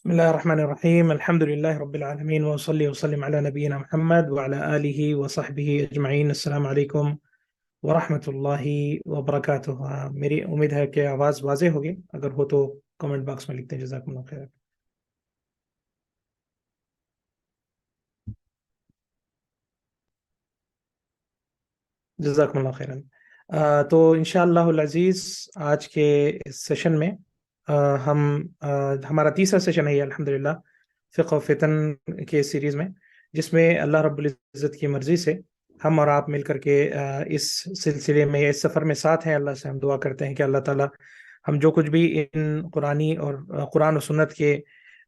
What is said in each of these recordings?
بسم الله الرحمن الرحيم. الحمد لله رب العالمين، وصلي وسلم على نبينا محمد وعلى آله وصحبه أجمعین. السلام علیکم ورحمۃ اللہ وبرکاتہ. میری امید ہے کہ آواز واضح ہوگی، اگر ہو تو کمنٹ باکس میں لکھتے ہیں. جزاکم اللہ خیر. جزاکم اللہ خیرا. تو انشاءاللہ العزیز آج کے اس سیشن میں ہم ہمارا تیسرا سیشن ہے یہ الحمدللہ فقہ و فتن کے سیریز میں، جس میں اللہ رب العزت کی مرضی سے ہم اور آپ مل کر کے اس سلسلے میں، اس سفر میں ساتھ ہیں. اللہ سے ہم دعا کرتے ہیں کہ اللہ تعالیٰ ہم جو کچھ بھی ان قرآنی اور قرآن و سنت کے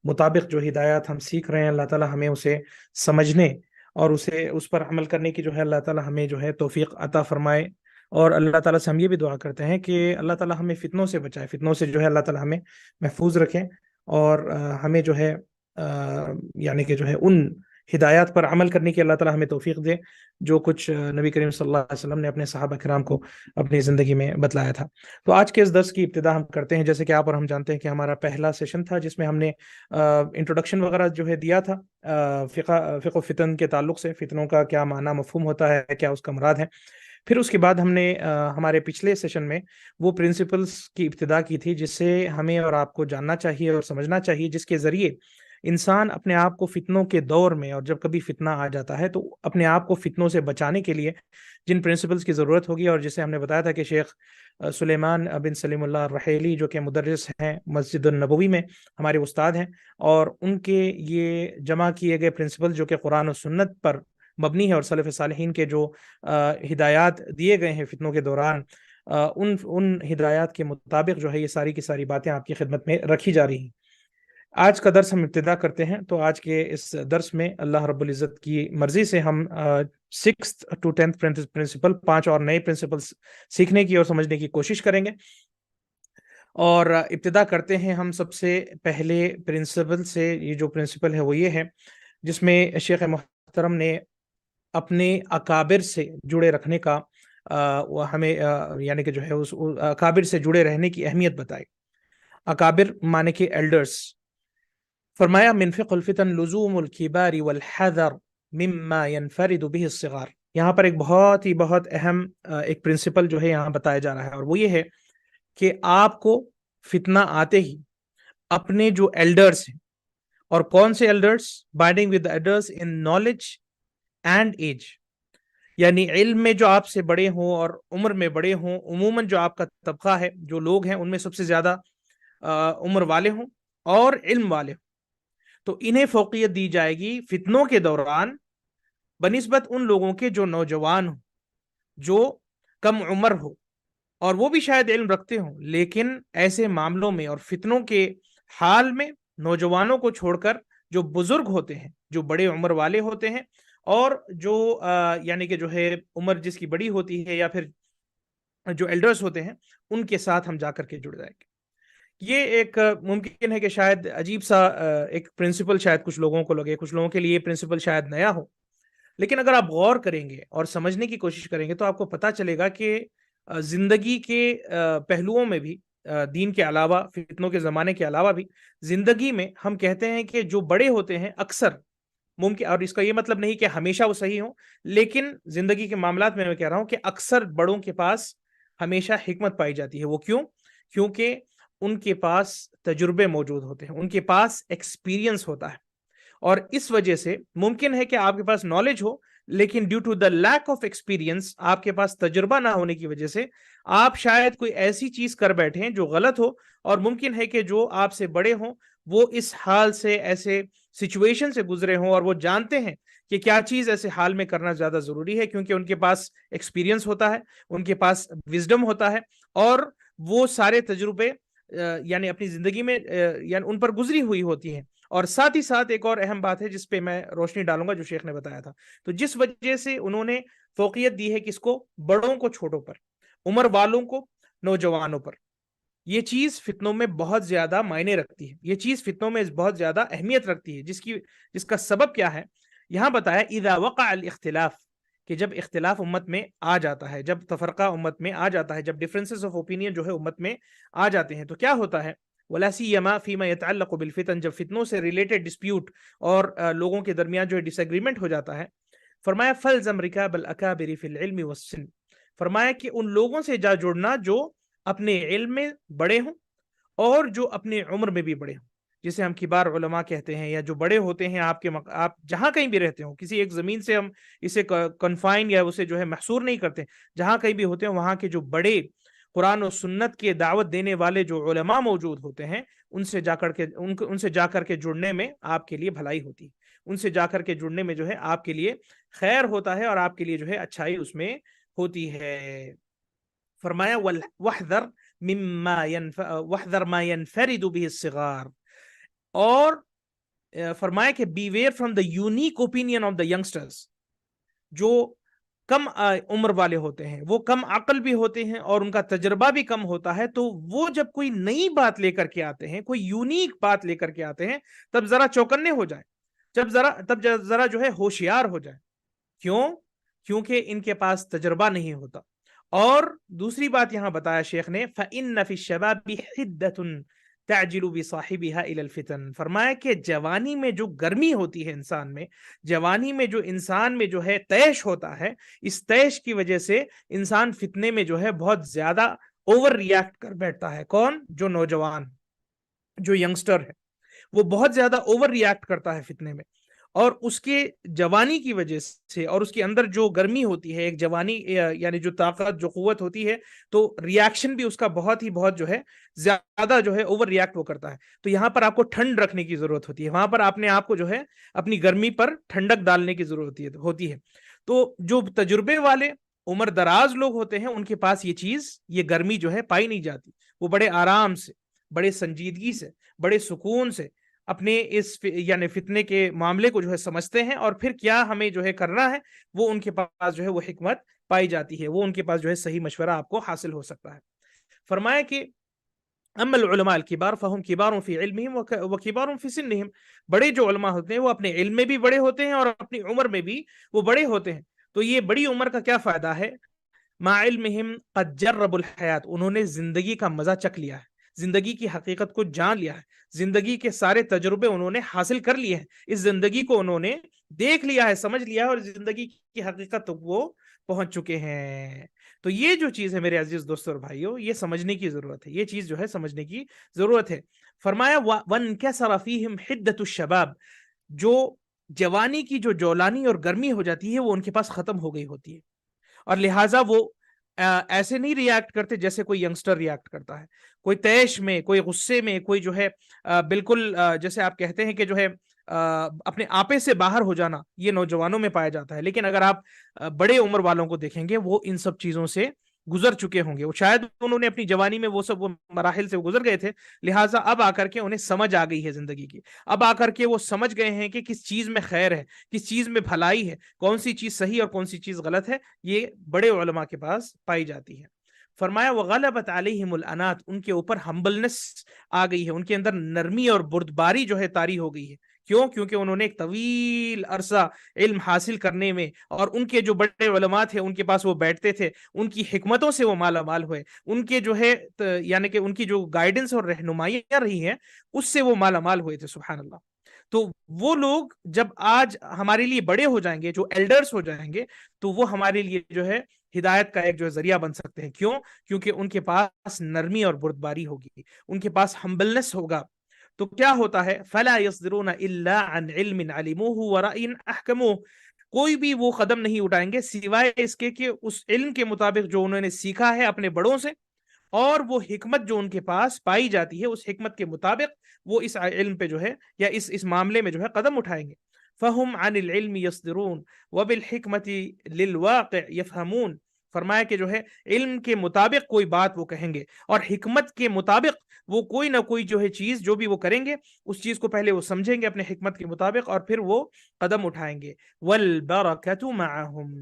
مطابق جو ہدایات ہم سیکھ رہے ہیں، اللہ تعالیٰ ہمیں اسے سمجھنے اور اس پر عمل کرنے کی جو ہے اللہ تعالیٰ ہمیں جو ہے توفیق عطا فرمائے. اور اللہ تعالیٰ سے ہم یہ بھی دعا کرتے ہیں کہ اللہ تعالیٰ ہمیں فتنوں سے بچائے، فتنوں سے جو ہے اللہ تعالیٰ ہمیں محفوظ رکھیں، اور ہمیں جو ہے یعنی کہ جو ہے ان ہدایات پر عمل کرنے کی اللہ تعالیٰ ہمیں توفیق دے جو کچھ نبی کریم صلی اللہ علیہ وسلم نے اپنے صحابہ کرام کو اپنی زندگی میں بتلایا تھا. تو آج کے اس درس کی ابتدا ہم کرتے ہیں. جیسے کہ آپ اور ہم جانتے ہیں کہ ہمارا پہلا سیشن تھا جس میں ہم نے انٹروڈکشن وغیرہ جو ہے دیا تھا فقہ و فتن کے تعلق سے، فتنوں کا کیا معنی مفہوم ہوتا ہے، کیا اس کا مراد ہے. پھر اس کے بعد ہم نے ہمارے پچھلے سیشن میں وہ پرنسپلز کی ابتدا کی تھی جس سے ہمیں اور آپ کو جاننا چاہیے اور سمجھنا چاہیے، جس کے ذریعے انسان اپنے آپ کو فتنوں کے دور میں، اور جب کبھی فتنہ آ جاتا ہے تو اپنے آپ کو فتنوں سے بچانے کے لیے جن پرنسپلز کی ضرورت ہوگی، اور جسے ہم نے بتایا تھا کہ شیخ سلیمان بن سلیم اللہ الرحیلی جو کہ مدرس ہیں مسجد النبوی میں، ہمارے استاد ہیں، اور ان کے یہ جمع کیے گئے پرنسپل جو کہ قرآن و سنت پر مبنی ہے، اور سلف صالحین کے جو ہدایات دیے گئے ہیں فتنوں کے دوران، ان ہدایات کے مطابق جو ہے یہ ساری کی ساری باتیں آپ کی خدمت میں رکھی جا رہی ہیں. آج کا درس ہم ابتدا کرتے ہیں. تو آج کے اس درس میں اللہ رب العزت کی مرضی سے ہم 6th to 10th پرنسپل، 5 اور نئے پرنسپلز سیکھنے کی اور سمجھنے کی کوشش کریں گے. اور ابتدا کرتے ہیں ہم سب سے پہلے پرنسپل سے. یہ جو پرنسپل ہے وہ یہ ہے جس میں شیخ محترم نے اپنے اکابر سے جڑے رکھنے کا ہمیں یعنی کہ جو ہے اس اکابر سے جڑے رہنے کی اہمیت بتائی. اکابر مانے کہ ایلڈرز. فرمایا من فقہ الفتن لزوم الکبار والحذر مما ينفرد به الصغار. یہاں پر ایک بہت اہم ایک پرنسپل جو ہے یہاں بتایا جا رہا ہے، اور وہ یہ ہے کہ آپ کو فتنہ آتے ہی اپنے جو ایلڈرز ہیں، اور کون سے elders? Binding with elders in knowledge and age, یعنی علم میں جو آپ سے بڑے ہوں اور عمر میں بڑے ہوں. عموماً جو آپ کا طبقہ ہے، جو لوگ ہیں، ان میں سب سے زیادہ عمر والے ہوں اور علم والے ہوں، تو انہیں فوقیت دی جائے گی فتنوں کے دوران بنسبت ان لوگوں کے جو نوجوان ہوں، جو کم عمر ہو، اور وہ بھی شاید علم رکھتے ہوں، لیکن ایسے معاملوں میں اور فتنوں کے حال میں نوجوانوں کو چھوڑ کر جو بزرگ ہوتے ہیں، جو بڑے عمر والے ہوتے ہیں، اور جو یعنی کہ جو ہے عمر جس کی بڑی ہوتی ہے، یا پھر جو ایلڈرز ہوتے ہیں، ان کے ساتھ ہم جا کر کے جڑ جائیں گے. یہ ایک ممکن ہے کہ شاید عجیب سا ایک پرنسپل شاید کچھ لوگوں کو لگے، کچھ لوگوں کے لیے یہ پرنسپل شاید نیا ہو، لیکن اگر آپ غور کریں گے اور سمجھنے کی کوشش کریں گے تو آپ کو پتہ چلے گا کہ زندگی کے پہلوؤں میں بھی، دین کے علاوہ، فتنوں کے زمانے کے علاوہ بھی، زندگی میں ہم کہتے ہیں کہ جو بڑے ہوتے ہیں اکثر ممکن، اور اس کا یہ مطلب نہیں کہ ہمیشہ وہ صحیح ہوں، لیکن زندگی کے معاملات میں کہہ رہا ہوں کہ اکثر بڑوں کے پاس ہمیشہ حکمت پائی جاتی ہے. وہ کیوں؟ کیونکہ ان کے پاس تجربے موجود ہوتے ہیں، ان کے پاس ایکسپیرینس ہوتا ہے، اور اس وجہ سے ممکن ہے کہ آپ کے پاس نالج ہو، لیکن due to the lack of experience, آپ کے پاس تجربہ نہ ہونے کی وجہ سے آپ شاید کوئی ایسی چیز کر بیٹھے ہیں جو غلط ہو، اور ممکن ہے کہ جو آپ سے بڑے ہوں وہ اس حال سے، ایسے سچویشن سے گزرے ہوں، اور وہ جانتے ہیں کہ کیا چیز ایسے حال میں کرنا زیادہ ضروری ہے، کیونکہ ان کے پاس ایکسپیرینس ہوتا ہے، ان کے پاس وزڈم ہوتا ہے، اور وہ سارے تجربے یعنی اپنی زندگی میں یعنی ان پر گزری ہوئی ہوتی ہیں. اور ساتھ ہی ساتھ ایک اور اہم بات ہے جس پہ میں روشنی ڈالوں گا، جو شیخ نے بتایا تھا. تو جس وجہ سے انہوں نے فوقیت دی ہے کس کو؟ بڑوں کو چھوٹوں پر، عمر والوں کو نوجوانوں پر. یہ چیز فتنوں میں بہت زیادہ معنی رکھتی ہے، یہ چیز فتنوں میں بہت زیادہ اہمیت رکھتی ہے، جس کا سبب کیا ہے یہاں بتایا. اذا وقع الاختلاف، کہ جب اختلاف امت میں آ جاتا ہے، جب تفرقہ امت میں آ جاتا ہے، جب ڈفرینسز آف اوپینین جو ہے امت میں آ جاتے ہیں، تو کیا ہوتا ہے؟ ولا سیما فیما یتعلق بالفتن، جب فتنوں سے ریلیٹڈ ڈسپیوٹ اور لوگوں کے درمیان جو ہے ڈس ایگریمنٹ ہو جاتا ہے، فرمایا فلزم رکاب الاکابر فی العلم والسن، فرمایا کہ ان لوگوں سے جا جڑنا جو اپنے علم میں بڑے ہوں اور جو اپنے عمر میں بھی بڑے ہوں، جسے ہم کبار علماء کہتے ہیں، یا جو بڑے ہوتے ہیں آپ کے آپ جہاں کہیں بھی رہتے ہوں، کسی ایک زمین سے ہم اسے کنفائن یا اسے جو ہے محصور نہیں کرتے، جہاں کہیں بھی ہوتے ہیں وہاں کے جو بڑے قرآن و سنت کے دعوت دینے والے جو علماء موجود ہوتے ہیں، ان سے جا کر کے جڑنے میں آپ کے لیے بھلائی ہوتی ہے، ان سے جا کر کے جڑنے میں جو ہے آپ کے لیے خیر ہوتا ہے اور آپ کے لیے جو ہے اچھائی اس میں ہوتی ہے۔ فرمایا وَاحْذَرْ مَا يَنْفَرِدُ بِهِ الصِّغَارُ، اور فرمایا کہ beware from the unique opinion of the youngsters, جو کم عمر والے ہوتے ہیں، وہ کم عقل بھی ہوتے ہیں اور ان کا تجربہ بھی کم ہوتا ہے، تو وہ جب کوئی نئی بات لے کر کے آتے ہیں، کوئی یونیک بات لے کر کے آتے ہیں، تب ذرا چوکنے ہو جائیں، تب ذرا جو ہے ہوشیار ہو جائیں۔ کیوں؟ کیونکہ ان کے پاس تجربہ نہیں ہوتا۔ اور دوسری بات یہاں بتایا شیخ نے فَإِنَّ فِي الشَّبَابِ حِدَّةٌ تَعْجِلُ بِصَاحِبِهَا إِلَى الْفِتَنِ، فرمایا کہ جوانی میں جو گرمی ہوتی ہے انسان میں، جوانی میں جو انسان میں جو ہے تیش ہوتا ہے، اس تیش کی وجہ سے انسان فتنے میں جو ہے بہت زیادہ اوور ریاکٹ کر بیٹھتا ہے۔ کون؟ جو نوجوان، جو ینگسٹر ہے، وہ بہت زیادہ اوور ریاکٹ کرتا ہے فتنے میں، اور اس کے جوانی کی وجہ سے اور اس کے اندر جو گرمی ہوتی ہے، ایک جوانی یعنی جو طاقت، جو قوت ہوتی ہے، تو ریاکشن بھی اس کا بہت جو ہے زیادہ جو ہے اوور ریاکٹ وہ کرتا ہے۔ تو یہاں پر آپ کو ٹھنڈ رکھنے کی ضرورت ہوتی ہے، وہاں پر آپ نے آپ کو جو ہے اپنی گرمی پر ٹھنڈک ڈالنے کی ضرورت ہوتی ہے۔ تو جو تجربے والے عمر دراز لوگ ہوتے ہیں، ان کے پاس یہ چیز، یہ گرمی جو ہے پائی نہیں جاتی، وہ بڑے آرام سے، بڑے سنجیدگی سے، بڑے سکون سے اپنے اس یعنی فتنے کے معاملے کو جو ہے سمجھتے ہیں، اور پھر کیا ہمیں جو ہے کرنا ہے، وہ ان کے پاس جو ہے وہ حکمت پائی جاتی ہے، وہ ان کے پاس جو ہے صحیح مشورہ آپ کو حاصل ہو سکتا ہے۔ فرمایا کہ اما العلماء الکبار فہم کبار فی علمہم وکبار فی سنہم، بڑے جو علماء ہوتے ہیں وہ اپنے علم میں بھی بڑے ہوتے ہیں اور اپنی عمر میں بھی وہ بڑے ہوتے ہیں۔ تو یہ بڑی عمر کا کیا فائدہ ہے؟ مع علمہم قد جربوا الحیات، انہوں نے زندگی کا مزہ چکھ لیا ہے، زندگی کی حقیقت کو جان لیا ہے، زندگی کے سارے تجربے انہوں نے حاصل کر لیے ہیں، اس زندگی کو انہوں نے دیکھ لیا ہے، سمجھ لیا ہے، اور زندگی کی حقیقت تک وہ پہنچ چکے ہیں۔ تو یہ جو چیز ہے میرے عزیز دوستوں اور بھائیوں، یہ سمجھنے کی ضرورت ہے، یہ چیز جو ہے سمجھنے کی ضرورت ہے۔ فرمایا وَانْكَسَرَ فِيهِمْ حِدَّةُ الشَّبَابِ، جو جوانی کی جو جولانی اور گرمی ہو جاتی ہے وہ ان کے پاس ختم ہو گئی ہوتی ہے، اور لہٰذا وہ ایسے نہیں ریاکٹ کرتے جیسے کوئی ینگسٹر ریاکٹ کرتا ہے، کوئی تیش میں، کوئی غصے میں، کوئی جو ہے بالکل جیسے آپ کہتے ہیں کہ جو ہے اپنے آپے سے باہر ہو جانا، یہ نوجوانوں میں پایا جاتا ہے۔ لیکن اگر آپ بڑے عمر والوں کو دیکھیں گے، وہ ان سب چیزوں سے گزر چکے ہوں گے، وہ شاید انہوں نے اپنی جوانی میں وہ مراحل سے گزر گئے تھے، لہٰذا اب آ کر کے انہیں سمجھ آ گئی ہے زندگی کی، اب آ کر کے وہ سمجھ گئے ہیں کہ کس چیز میں خیر ہے، کس چیز میں بھلائی ہے، کون سی چیز صحیح اور کون سی چیز غلط ہے، یہ بڑے علماء کے پاس پائی جاتی ہے۔ فرمایا وغلبت علیہم الانات، ان کے اوپر ہمبلنس آ گئی ہے، ان کے اندر نرمی اور بردباری جو ہے طاری ہو گئی ہے۔ کیوں؟ کیونکہ انہوں نے ایک طویل عرصہ علم حاصل کرنے میں، اور ان کے جو بڑے علماء تھے ان کے پاس وہ بیٹھتے تھے، ان کی حکمتوں سے وہ مالا مال ہوئے، ان کے جو ہے یعنی کہ ان کی جو گائیڈنس اور رہنمائیاں رہی ہیں اس سے وہ مالا مال ہوئے تھے، سبحان اللہ۔ تو وہ لوگ جب آج ہمارے لیے بڑے ہو جائیں گے، جو ایلڈرز ہو جائیں گے، تو وہ ہمارے لیے جو ہے ہدایت کا ایک جو ذریعہ بن سکتے ہیں۔ کیوں؟ کیونکہ ان کے پاس نرمی اور بردباری ہوگی، ان کے پاس ہمبلنس ہوگا۔ تو کیا ہوتا ہے؟ فلا يصدرون الا عن علم علموه ورأي احكموه، کوئی بھی وہ قدم نہیں اٹھائیں گے سوائے اس کے کہ اس علم کے مطابق جو انہوں نے سیکھا ہے اپنے بڑوں سے، اور وہ حکمت جو ان کے پاس پائی جاتی ہے اس حکمت کے مطابق وہ اس علم پہ جو ہے یا اس معاملے میں جو ہے قدم اٹھائیں گے۔ فہم عن العلم یصدرون وبالحکمت للواقع یفہمون، فرمایا کہ جو ہے علم کے مطابق کوئی بات وہ کہیں گے، اور حکمت کے مطابق وہ کوئی نہ کوئی جو ہے چیز جو بھی وہ کریں گے اس چیز کو پہلے وہ سمجھیں گے اپنے حکمت کے مطابق، اور پھر وہ قدم اٹھائیں گے۔ والبرکۃ معہم،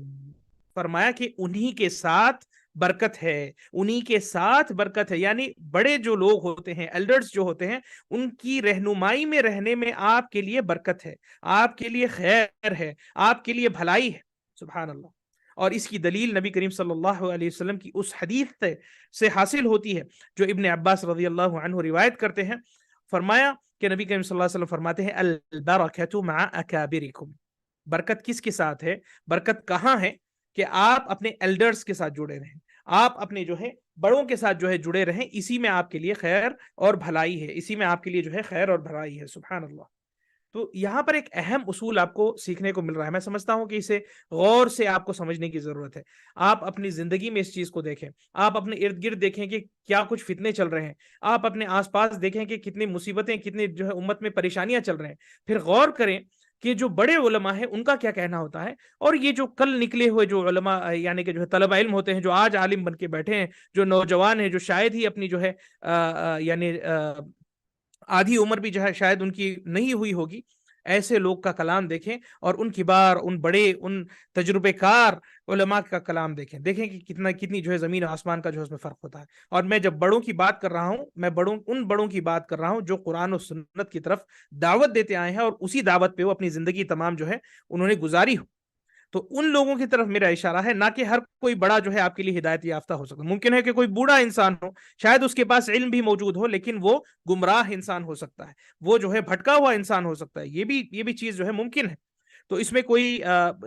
فرمایا کہ انہی کے ساتھ برکت ہے، انہی کے ساتھ برکت ہے، یعنی بڑے جو لوگ ہوتے ہیں، ایلڈرز جو ہوتے ہیں، ان کی رہنمائی میں رہنے میں آپ کے لیے برکت ہے، آپ کے لیے خیر ہے، آپ کے لیے بھلائی ہے، سبحان اللہ۔ اور اس کی دلیل نبی کریم صلی اللہ علیہ وسلم کی اس حدیث سے حاصل ہوتی ہے جو ابن عباس رضی اللہ عنہ روایت کرتے ہیں. فرمایا کہ نبی کریم صلی اللہ علیہ وسلم فرماتے ہیں البرکۃ مع اکابرکم. برکت کس کے ساتھ ہے, برکت کہاں ہے؟ کہ آپ اپنے ایلڈرز کے ساتھ جڑے رہیں, آپ اپنے جو ہے بڑوں کے ساتھ جو ہے جڑے رہیں, اسی میں آپ کے لیے خیر اور بھلائی ہے, اسی میں آپ کے لیے جو ہے خیر اور بھلائی ہے. سبحان اللہ. تو یہاں پر ایک اہم اصول آپ کو سیکھنے کو مل رہا ہے. میں سمجھتا ہوں کہ اسے غور سے آپ کو سمجھنے کی ضرورت ہے. آپ اپنی زندگی میں اس چیز کو دیکھیں, آپ اپنے ارد گرد دیکھیں کہ کیا کچھ فتنے چل رہے ہیں, آپ اپنے آس پاس دیکھیں کہ کتنی مصیبتیں, کتنے جو ہے امت میں پریشانیاں چل رہے ہیں. پھر غور کریں کہ جو بڑے علماء ہیں ان کا کیا کہنا ہوتا ہے, اور یہ جو کل نکلے ہوئے جو علماء یعنی کہ جو ہے طلبہ علم ہوتے ہیں, جو آج عالم بن کے بیٹھے ہیں, جو نوجوان ہیں, جو شاید ہی اپنی جو ہے یعنی آدھی عمر بھی جو ہے شاید ان کی نہیں ہوئی ہوگی, ایسے لوگ کا کلام دیکھیں اور ان کبار, ان بڑے, ان تجربے کار علماء کا کلام دیکھیں کہ کتنی جو ہے زمین و آسمان کا جو ہے اس میں فرق ہوتا ہے. اور میں جب بڑوں کی بات کر رہا ہوں, میں ان بڑوں کی بات کر رہا ہوں جو قرآن و سنت کی طرف دعوت دیتے آئے ہیں اور اسی دعوت پہ وہ اپنی زندگی تمام جو ہے انہوں نے گزاری ہو. تو ان لوگوں کی طرف میرا اشارہ ہے, نہ کہ ہر کوئی بڑا جو ہے آپ کے لیے ہدایت یافتہ ہو سکتا ہے. ممکن ہے کہ کوئی بوڑھا انسان ہو, شاید اس کے پاس علم بھی موجود ہو, لیکن وہ گمراہ انسان ہو سکتا ہے, وہ جو ہے بھٹکا ہوا انسان ہو سکتا ہے. یہ بھی چیز جو ہے ممکن ہے. تو اس میں کوئی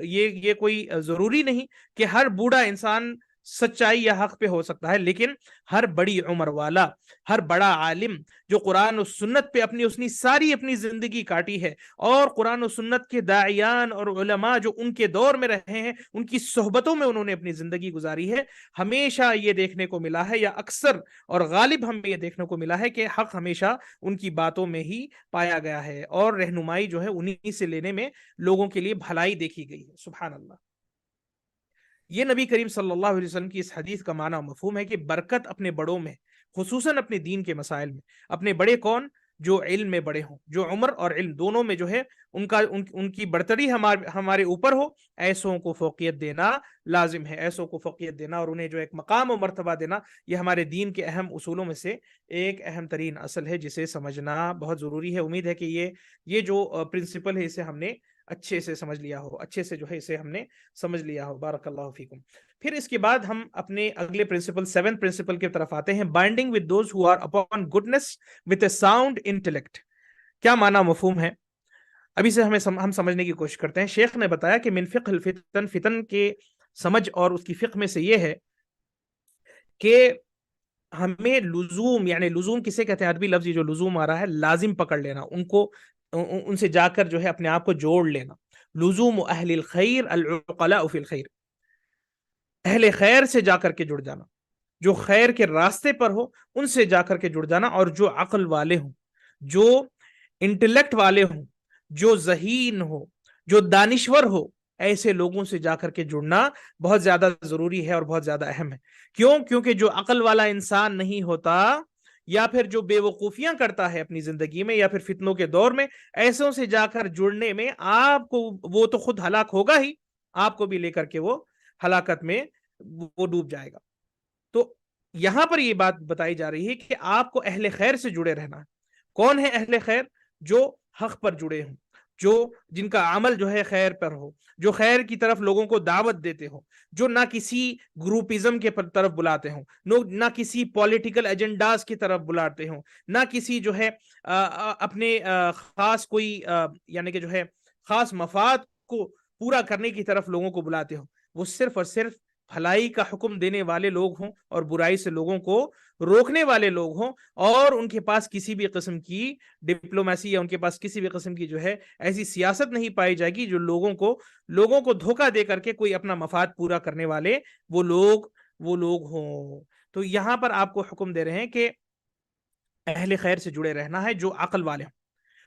یہ کوئی ضروری نہیں کہ ہر بوڑھا انسان سچائی یا حق پہ ہو سکتا ہے, لیکن ہر بڑی عمر والا, ہر بڑا عالم جو قرآن و سنت پہ اپنی زندگی کاٹی ہے, اور قرآن و سنت کے داعیان اور علماء جو ان کے دور میں رہے ہیں, ان کی صحبتوں میں انہوں نے اپنی زندگی گزاری ہے, ہمیشہ یہ دیکھنے کو ملا ہے, یا اکثر اور غالب ہمیں یہ دیکھنے کو ملا ہے کہ حق ہمیشہ ان کی باتوں میں ہی پایا گیا ہے, اور رہنمائی جو ہے انہی سے لینے میں لوگوں کے لیے بھلائی دیکھی گئی ہے. سبحان اللہ. یہ نبی کریم صلی اللہ علیہ وسلم کی اس حدیث کا معنی و مفہوم ہے کہ برکت اپنے بڑوں میں, خصوصاً اپنے دین کے مسائل میں. اپنے بڑے کون؟ جو علم میں بڑے ہوں, جو عمر اور علم دونوں میں جو ہے ان کی برتری ہمارے اوپر ہو. ایسوں کو فوقیت دینا لازم ہے, ایسوں کو فوقیت دینا اور انہیں جو ایک مقام و مرتبہ دینا, یہ ہمارے دین کے اہم اصولوں میں سے ایک اہم ترین اصل ہے, جسے سمجھنا بہت ضروری ہے. امید ہے کہ یہ جو پرنسپل ہے اسے ہم نے اچھے سے سمجھ لیا ہو, اچھے سے جو ہے اسے ہم نے سمجھ لیا ہو. بارک اللہ فیکم. پھر اس کے بعد ہم اپنے اگلے پرنسپل, 7 پرنسپل کی طرف آتے ہیں. Binding with those who are upon goodness with a sound intellect. کیا معنی مفہوم ہے, ابھی سے ہم سمجھنے کی کوشش کرتے ہیں. شیخ نے بتایا کہ من فقہ الفتن, فتن کے سمجھ اور اس کی فقہ میں سے یہ ہے کہ ہمیں لزوم, یعنی لزوم کسے کہتے ہیں, عربی لفظ جو لزوم آ رہا ہے, لازم پکڑ لینا, ان سے جا کر جو ہے اپنے آپ کو جوڑ لینا. لزوم اہل الخیر العقلاء فی الخیر, اہل خیر سے جا کر کے جڑ جانا, جو خیر کے راستے پر ہو ان سے جا کر کے جڑ جانا, اور جو عقل والے ہوں, جو انٹلیکٹ والے ہوں, جو ذہین ہو, جو دانشور ہو, ایسے لوگوں سے جا کر کے جڑنا بہت زیادہ ضروری ہے اور بہت زیادہ اہم ہے. کیوں؟ کیونکہ جو عقل والا انسان نہیں ہوتا, یا پھر جو بے وقوفیاں کرتا ہے اپنی زندگی میں یا پھر فتنوں کے دور میں, ایسوں سے جا کر جڑنے میں آپ کو, وہ تو خود ہلاک ہوگا ہی, آپ کو بھی لے کر کے وہ ہلاکت میں وہ ڈوب جائے گا. تو یہاں پر یہ بات بتائی جا رہی ہے کہ آپ کو اہل خیر سے جڑے رہنا ہے. کون ہے اہل خیر؟ جو حق پر جڑے ہوں, جن کا عمل جو ہے خیر پر ہو, جو خیر کی طرف لوگوں کو دعوت دیتے ہوں, جو نہ کسی گروپزم کے طرف بلاتے ہوں, نہ کسی پولیٹیکل ایجنڈاز کی طرف بلاتے ہوں, نہ کسی جو ہے اپنے خاص کوئی یعنی کہ جو ہے خاص مفاد کو پورا کرنے کی طرف لوگوں کو بلاتے ہوں. وہ صرف اور صرف بھلائی کا حکم دینے والے لوگ ہوں اور برائی سے لوگوں کو روکنے والے لوگ ہوں, اور ان کے پاس کسی بھی قسم کی ڈپلومیسی یا ان کے پاس کسی بھی قسم کی جو ہے ایسی سیاست نہیں پائی جائے گی جو لوگوں کو دھوکہ دے کر کے کوئی اپنا مفاد پورا کرنے والے وہ لوگ ہوں. تو یہاں پر آپ کو حکم دے رہے ہیں کہ اہل خیر سے جڑے رہنا ہے, جو عقل والے ہوں.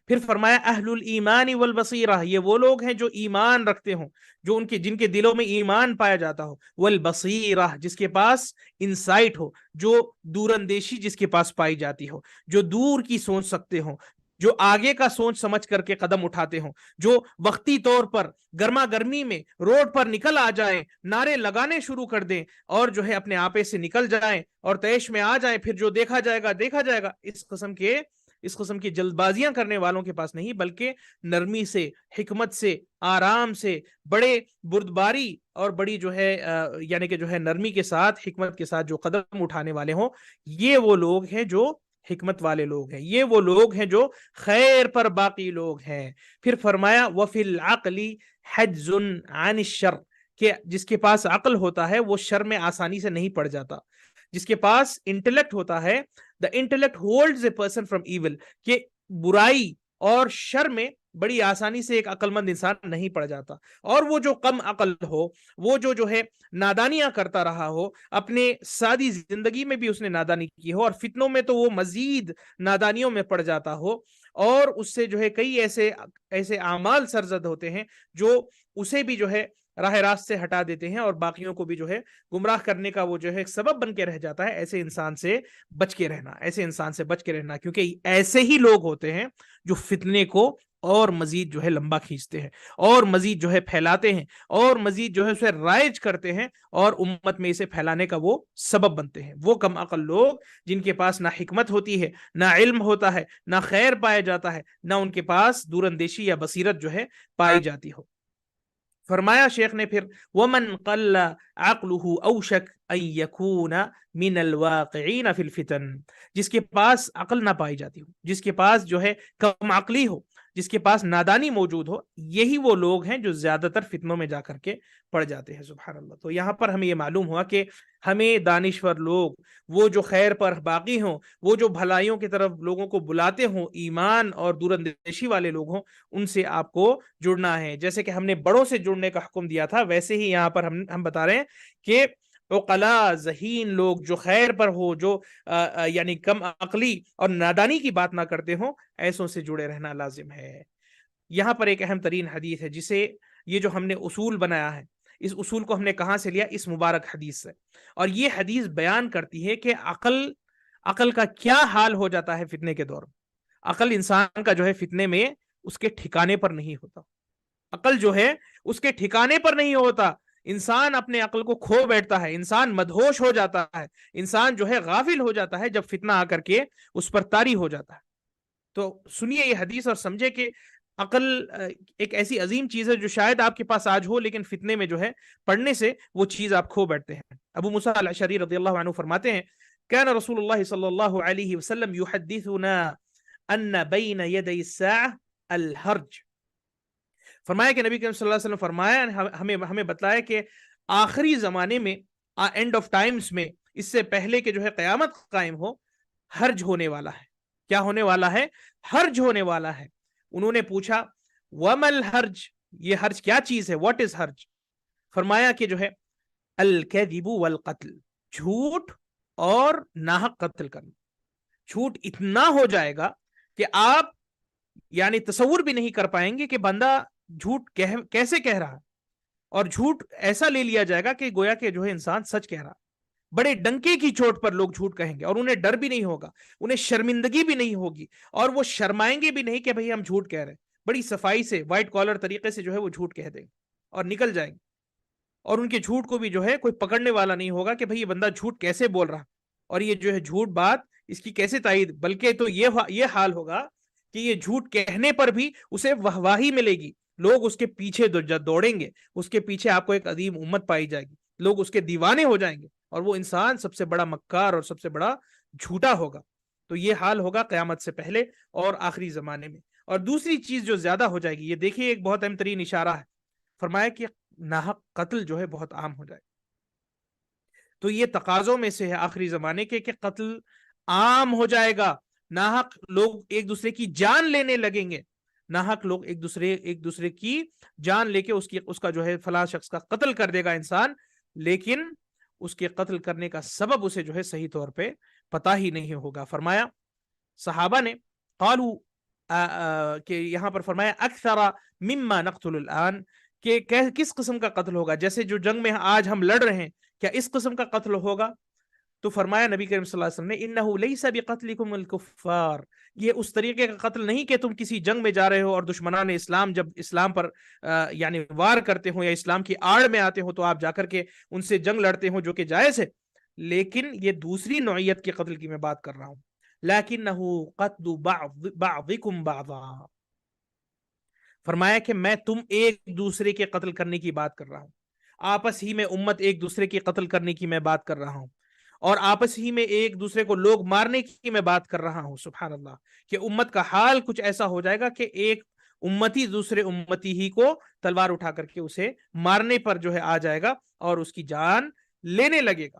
پھر فرمایا اہل الایمان والبصیرہ, یہ وہ لوگ ہیں جو ایمان رکھتے ہوں, جن کے دلوں میں ایمان پایا جاتا ہو. والبصیرہ, جس کے پاس انسائٹ ہو, جو دور اندیشی جس کے پاس پائی جاتی ہو, جو دور کی سوچ سکتے ہوں, جو آگے کا سوچ سمجھ کر کے قدم اٹھاتے ہوں, جو وقتی طور پر گرما گرمی میں روڈ پر نکل آ جائیں, نعرے لگانے شروع کر دیں اور جو ہے اپنے آپے سے نکل جائیں اور طیش میں آ جائیں, پھر جو دیکھا جائے گا. اس قسم کے اس قسم کی جلد بازیاں کرنے والوں کے پاس نہیں، بلکہ نرمی سے، حکمت سے، آرام سے، بڑے بردباری اور بڑی جو ہے یعنی کہ جو ہے نرمی کے ساتھ، حکمت کے ساتھ جو قدم اٹھانے والے ہوں، یہ وہ لوگ ہیں جو حکمت والے لوگ ہیں، یہ وہ لوگ ہیں جو خیر پر باقی لوگ ہیں۔ پھر فرمایا وَفِي الْعَقْلِ حَجْزٌ عَنِ الشَّرِّ، کہ جس کے پاس عقل ہوتا ہے وہ شر میں آسانی سے نہیں پڑ جاتا۔ جس کے پاس انٹلیکٹ ہوتا ہے، the intellect holds a person from evil، کہ برائی اور شر میں بڑی آسانی سے ایک عقل مند انسان نہیں پڑ جاتا۔ اور وہ جو کم عقل ہو، وہ جو ہے نادانیاں کرتا رہا ہو، اپنے سادی زندگی میں بھی اس نے نادانی کی ہو، اور فتنوں میں تو وہ مزید نادانیوں میں پڑ جاتا ہو، اور اس سے جو ہے کئی ایسے اعمال سرزد ہوتے ہیں جو اسے بھی جو ہے راہ راست سے ہٹا دیتے ہیں، اور باقیوں کو بھی جو ہے گمراہ کرنے کا وہ جو ہے سبب بن کے رہ جاتا ہے۔ ایسے انسان سے بچ کے رہنا، ایسے انسان سے بچ کے رہنا، کیونکہ ایسے ہی لوگ ہوتے ہیں جو فتنے کو اور مزید جو ہے لمبا کھینچتے ہیں، اور مزید جو ہے پھیلاتے ہیں، اور مزید جو ہے اسے رائج کرتے ہیں، اور امت میں اسے پھیلانے کا وہ سبب بنتے ہیں۔ وہ کم عقل لوگ جن کے پاس نہ حکمت ہوتی ہے، نہ علم ہوتا ہے، نہ خیر پایا جاتا ہے، نہ ان کے پاس دور اندیشی یا بصیرت جو ہے پائی جاتی ہو۔ فرمایا شیخ نے پھر وَمَنْ قَلَّ عَقْلُهُ أَوْشَكْ أَنْ يَكُونَ مِنَ الْوَاقِعِينَ فِي الْفِتَنِ، جس کے پاس عقل نہ پائی جاتی ہو، جس کے پاس جو ہے کم عقلی ہو، جس کے پاس نادانی موجود ہو، یہی وہ لوگ ہیں جو زیادہ تر فتنوں میں جا کر کے پڑ جاتے ہیں۔ سبحان اللہ۔ تو یہاں پر ہمیں یہ معلوم ہوا کہ ہمیں دانشور لوگ، وہ جو خیر پر باقی ہوں، وہ جو بھلائیوں کی طرف لوگوں کو بلاتے ہوں، ایمان اور دور اندیشی والے لوگ ہوں، ان سے آپ کو جڑنا ہے۔ جیسے کہ ہم نے بڑوں سے جڑنے کا حکم دیا تھا، ویسے ہی یہاں پر ہم بتا رہے ہیں کہ عقلاء، ذہین لوگ جو خیر پر ہو، جو یعنی کم عقلی اور نادانی کی بات نہ کرتے ہوں، ایسوں سے جڑے رہنا لازم ہے۔ یہاں پر ایک اہم ترین حدیث ہے، جسے یہ جو ہم نے اصول بنایا ہے، اس اصول کو ہم نے کہاں سے لیا؟ اس مبارک حدیث سے۔ اور یہ حدیث بیان کرتی ہے کہ عقل کا کیا حال ہو جاتا ہے فتنے کے دور میں۔ عقل انسان کا جو ہے فتنے میں اس کے ٹھکانے پر نہیں ہوتا، عقل جو ہے اس کے ٹھکانے پر نہیں ہوتا، انسان اپنے عقل کو کھو بیٹھتا ہے، انسان مدہوش ہو جاتا ہے، انسان جو ہے غافل ہو جاتا ہے جب فتنہ آ کر کے اس پر طاری ہو جاتا ہے۔ تو سنیے یہ حدیث اور سمجھے کہ عقل ایک ایسی عظیم چیز ہے جو شاید آپ کے پاس آج ہو، لیکن فتنے میں جو ہے پڑھنے سے وہ چیز آپ کھو بیٹھتے ہیں۔ ابو موسیٰ الاشعری رضی اللہ عنہ فرماتے ہیں کان رسول اللہ صلی اللہ علیہ وسلم یحدثنا ان بین یدی الساعہ الحرج، فرمایا کہ نبی کریم صلی اللہ علیہ وسلم فرمایا، ہمیں بتلایا کہ آخری زمانے میں، اینڈ آف ٹائمز میں، اس سے پہلے کہ جو ہے قیامت قائم ہو، حرج ہونے والا ہے۔ کیا ہونے والا ہے؟ حرج ہونے والا ہے۔ انہوں نے پوچھا وَمَا الْحَرْج، یہ حرج کیا چیز ہے؟ واٹ از حرج؟ فرمایا کہ جو ہے الکذب والقتل، جھوٹ اور ناحق قتل کرنا۔ جھوٹ اتنا ہو جائے گا کہ آپ یعنی تصور بھی نہیں کر پائیں گے کہ بندہ جھوٹ کیسے کہہ رہا، اور جھوٹ ایسا لے لیا جائے گا کہ گویا کہ جو ہے انسان سچ کہہ رہا۔ بڑے ڈنکے کی چوٹ پر لوگ جھوٹ کہیں گے، اور انہیں ڈر بھی نہیں ہوگا، انہیں شرمندگی بھی نہیں ہوگی، اور وہ شرمائیں گے بھی نہیں کہ بھئی ہم جھوٹ کہہ رہے ہیں۔ بڑی صفائی سے، وائٹ کالر طریقے سے جو ہے وہ جھوٹ کہہ دیں گے اور نکل جائیں گے، اور ان کے جھوٹ کو بھی جو ہے کوئی پکڑنے والا نہیں ہوگا کہ بھئی یہ بندہ جھوٹ کیسے بول رہا، اور یہ جو ہے جھوٹ بات اس کی کیسے تائید۔ بلکہ تو یہ حال ہوگا کہ یہ جھوٹ کہنے پر بھی اسے واہواہی ملے گی، لوگ اس کے پیچھے دوڑیں گے، اس کے پیچھے آپ کو ایک عظیم امت پائی جائے گی، لوگ اس کے دیوانے ہو جائیں گے، اور وہ انسان سب سے بڑا مکار اور سب سے بڑا جھوٹا ہوگا۔ تو یہ حال ہوگا قیامت سے پہلے اور آخری زمانے میں۔ اور دوسری چیز جو زیادہ ہو جائے گی، یہ دیکھیے ایک بہت اہم ترین اشارہ ہے، فرمایا کہ ناحق قتل جو ہے بہت عام ہو جائے۔ تو یہ تقاضوں میں سے ہے آخری زمانے کے کہ قتل عام ہو جائے گا، ناحق لوگ ایک دوسرے کی جان لینے لگیں گے، ناحق لوگ ایک دوسرے کی جان لے کے اس کا جو ہے فلاں شخص کا قتل کر دے گا انسان، لیکن اس کے قتل کرنے کا سبب اسے جو ہے صحیح طور پہ پتہ ہی نہیں ہوگا۔ فرمایا صحابہ نے قالو کہ یہاں پر فرمایا اکثر مما نقتل الان، کہ کس قسم کا قتل ہوگا؟ جیسے جو جنگ میں آج ہم لڑ رہے ہیں، کیا اس قسم کا قتل ہوگا؟ تو فرمایا نبی کریم صلی اللہ علیہ وسلم نے انہو لیس بقتلکم الکفار، یہ اس طریقے کا قتل نہیں کہ تم کسی جنگ میں جا رہے ہو اور دشمنان اسلام جب اسلام پر یعنی وار کرتے ہو یا اسلام کی آڑ میں آتے ہو تو آپ جا کر کے ان سے جنگ لڑتے ہو، جو کہ جائز ہے، لیکن یہ دوسری نوعیت کے قتل کی میں بات کر رہا ہوں۔ لَكِنَّهُ قَتْلُ بَعْضِكُمْ بَعْضًا، فرمایا کہ میں تم ایک دوسرے کے قتل کرنے کی بات کر رہا ہوں، آپس ہی میں امت ایک دوسرے کے قتل کرنے کی میں بات کر رہا ہوں، اور آپس ہی میں ایک دوسرے کو لوگ مارنے کی میں بات کر رہا ہوں. سبحان اللہ، کہ امت کا حال کچھ ایسا ہو جائے گا کہ ایک امتی دوسرے امتی ہی کو تلوار اٹھا کر کے اسے مارنے پر جو ہے آ جائے گا اور اس کی جان لینے لگے گا.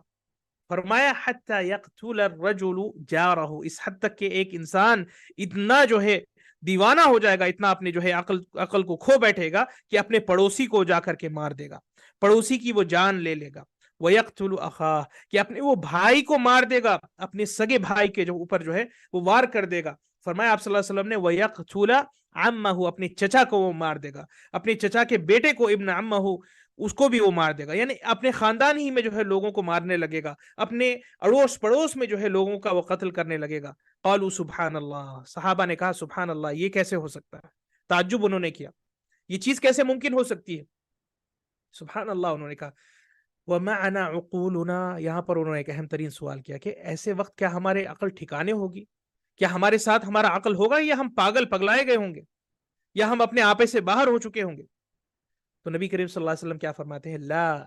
فرمایا حتی یقتل الرجل جارہ، اس حد تک کہ ایک انسان اتنا جو ہے دیوانہ ہو جائے گا، اتنا اپنے جو ہے عقل کو کھو بیٹھے گا کہ اپنے پڑوسی کو جا کر کے مار دے گا، پڑوسی کی وہ جان لے لے گا. وَيَقْتُلُ أَخَاهُ، کہ اپنے وہ بھائی کو مار دے گا، اپنے سگے بھائی کے جو اوپر جو ہے وہ وار کر دے گا. فرمایا آپ صلی اللہ علیہ وسلم نے وَيَقْتُلَ عَمَّهُ، اپنے چچا کو وہ مار دے گا، اپنے چچا کے بیٹے کو ابن عمہ اس کو بھی وہ مار دے گا. یعنی اپنے خاندان ہی میں جو ہے لوگوں کو مارنے لگے گا، اپنے اڑوس پڑوس میں جو ہے لوگوں کا وہ قتل کرنے لگے گا. قالوا سبحان اللہ، صحابہ نے کہا سبحان اللہ، یہ کیسے ہو سکتا ہے؟ تعجب انہوں نے کیا، یہ چیز کیسے ممکن ہو سکتی ہے؟ سبحان اللہ انہوں نے کہا. وَمَعَنَا عُقُولُنَا، یہاں پر انہوں نے ایک اہم ترین سوال کیا کہ ایسے وقت کیا ہمارے عقل ٹھکانے ہوگی؟ کیا ہمارے ساتھ ہمارا عقل ہوگا، یا ہم پاگل پگلائے گئے ہوں گے، یا ہم اپنے آپے سے باہر ہو چکے ہوں گے؟ تو نبی کریم صلی اللہ علیہ وسلم کیا فرماتے ہیں؟ لا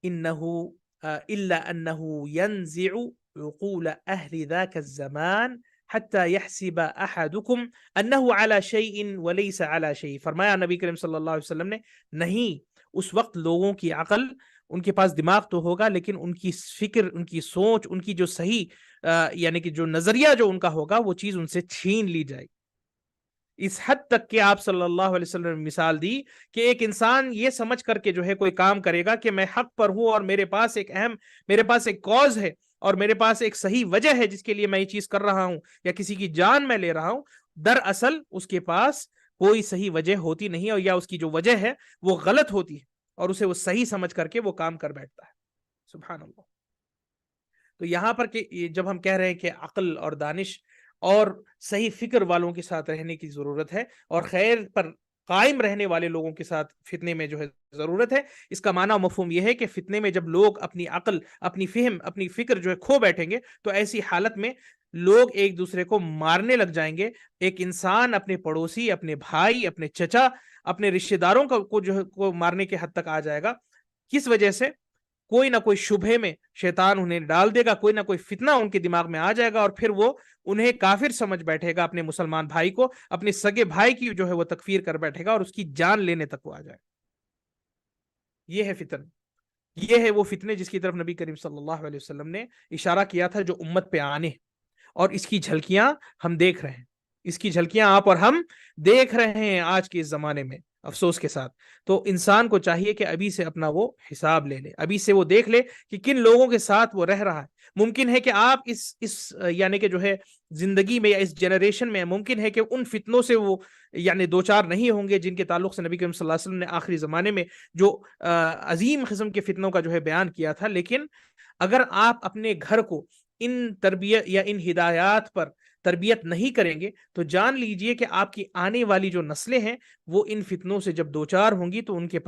انہو الا انہو ینزع عقول اہل ذاک الزمان حتی یحسب احدکم انہو علی شیء ولیس علی شیء. فرمایا نبی کریم صلی اللہ علیہ وسلم نے، نہیں، اس وقت لوگوں کی عقل، ان کے پاس دماغ تو ہوگا لیکن ان کی فکر، ان کی سوچ، ان کی جو صحیح یعنی کہ جو نظریہ جو ان کا ہوگا وہ چیز ان سے چھین لی جائے. اس حد تک کہ آپ صلی اللہ علیہ وسلم نے مثال دی کہ ایک انسان یہ سمجھ کر کے جو ہے کوئی کام کرے گا کہ میں حق پر ہوں اور میرے پاس ایک کاز ہے اور میرے پاس ایک صحیح وجہ ہے جس کے لیے میں یہ چیز کر رہا ہوں یا کسی کی جان میں لے رہا ہوں، دراصل اس کے پاس کوئی صحیح وجہ ہوتی نہیں، اور یا اس کی جو وجہ ہے وہ غلط ہوتی ہے اور اسے وہ صحیح سمجھ کر کے وہ کام کر بیٹھتا ہے. سبحان اللہ. تو یہاں پر کہ جب ہم کہہ رہے ہیں کہ عقل اور دانش اور صحیح فکر والوں کے ساتھ رہنے کی ضرورت ہے اور خیر پر قائم رہنے والے لوگوں کے ساتھ فتنے میں جو ہے ضرورت ہے، اس کا معنی مفہوم یہ ہے کہ فتنے میں جب لوگ اپنی عقل، اپنی فہم، اپنی فکر جو ہے کھو بیٹھیں گے تو ایسی حالت میں لوگ ایک دوسرے کو مارنے لگ جائیں گے. ایک انسان اپنے پڑوسی، اپنے بھائی، اپنے چچا، اپنے رشتہ داروں کو جو ہے کو مارنے کے حد تک آ جائے گا. کس وجہ سے؟ کوئی نہ کوئی شبہے میں شیطان انہیں ڈال دے گا، کوئی نہ کوئی فتنہ ان کے دماغ میں آ جائے گا اور پھر وہ انہیں کافر سمجھ بیٹھے گا، اپنے مسلمان بھائی کو، اپنے سگے بھائی کی جو ہے وہ تکفیر کر بیٹھے گا اور اس کی جان لینے تک وہ آ جائے. یہ ہے فتن، یہ ہے وہ فتنے جس کی طرف نبی کریم صلی اللہ علیہ وسلم نے اشارہ کیا تھا، جو امت پہ آنے، اور اس کی جھلکیاں ہم دیکھ رہے ہیں، اس کی جھلکیاں آپ اور ہم دیکھ رہے ہیں آج کے اس زمانے میں افسوس کے ساتھ. تو انسان کو چاہیے کہ ابھی سے اپنا وہ حساب لے لے، ابھی سے وہ دیکھ لے کہ کن لوگوں کے ساتھ وہ رہ رہا ہے. ممکن ہے کہ آپ اس یعنی کہ جو ہے زندگی میں یا اس جنریشن میں ممکن ہے کہ ان فتنوں سے وہ یعنی دو چار نہیں ہوں گے جن کے تعلق سے نبی کریم صلی اللہ علیہ وسلم نے آخری زمانے میں جو عظیم قسم کے فتنوں کا جو ہے بیان کیا تھا. لیکن اگر آپ اپنے گھر کو ان تربیت یا ان ہدایات پر تربیت نہیں کریں گے تو جان لیجئے کہ آپ کی آنے والی جو نسلیں ہیں وہ ان فتنوں سے جب دوچار ہوں گی تو ان کے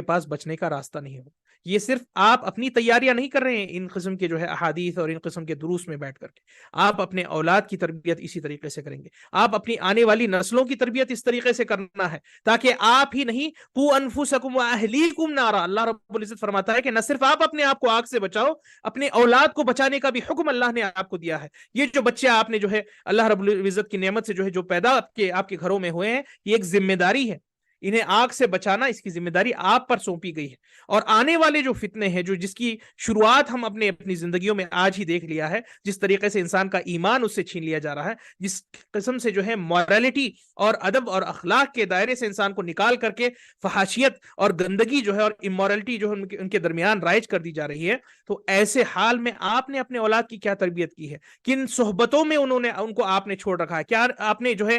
پاس بچنے کا راستہ نہیں ہوگا. یہ صرف آپ اپنی تیاریاں نہیں کر رہے ہیں ان قسم کے جو ہے احادیث اور ان قسم کے دروس میں بیٹھ کر کے، آپ اپنے اولاد کی تربیت اسی طریقے سے کریں گے، آپ اپنی آنے والی نسلوں کی تربیت اس طریقے سے کرنا ہے تاکہ آپ ہی نہیں، قو انفسکم واہلیکم نارا، اللہ رب العزت فرماتا ہے کہ نہ صرف آپ اپنے آپ کو آگ سے بچاؤ، اپنے اولاد کو بچانے کا بھی حکم اللہ نے آپ کو دیا ہے. یہ جو بچے آپ نے جو ہے اللہ رب العزت کی نعمت سے جو ہے جو پیدا آپ کے گھروں میں ہوئے ہیں، یہ ایک ذمہ داری ہے، انہیں آگ سے بچانا اس کی ذمہ داری آپ پر سونپی گئی ہے. اور آنے والے جو فتنے ہیں، جس کی شروعات ہم اپنی زندگیوں میں آج ہی دیکھ لیا ہے، جس طریقے سے انسان کا ایمان اس سے چھین لیا جا رہا ہے، جس قسم سے جو ہے مورالٹی اور ادب اور اخلاق کے دائرے سے انسان کو نکال کر کے فحاشیت اور گندگی جو ہے اور امورلٹی جو ہے ان کے درمیان رائج کر دی جا رہی ہے، تو ایسے حال میں آپ نے اپنے اولاد کی کیا تربیت کی ہے؟ کن صحبتوں میں ان کو آپ نے چھوڑ رکھا ہے؟ کیا آپ نے جو ہے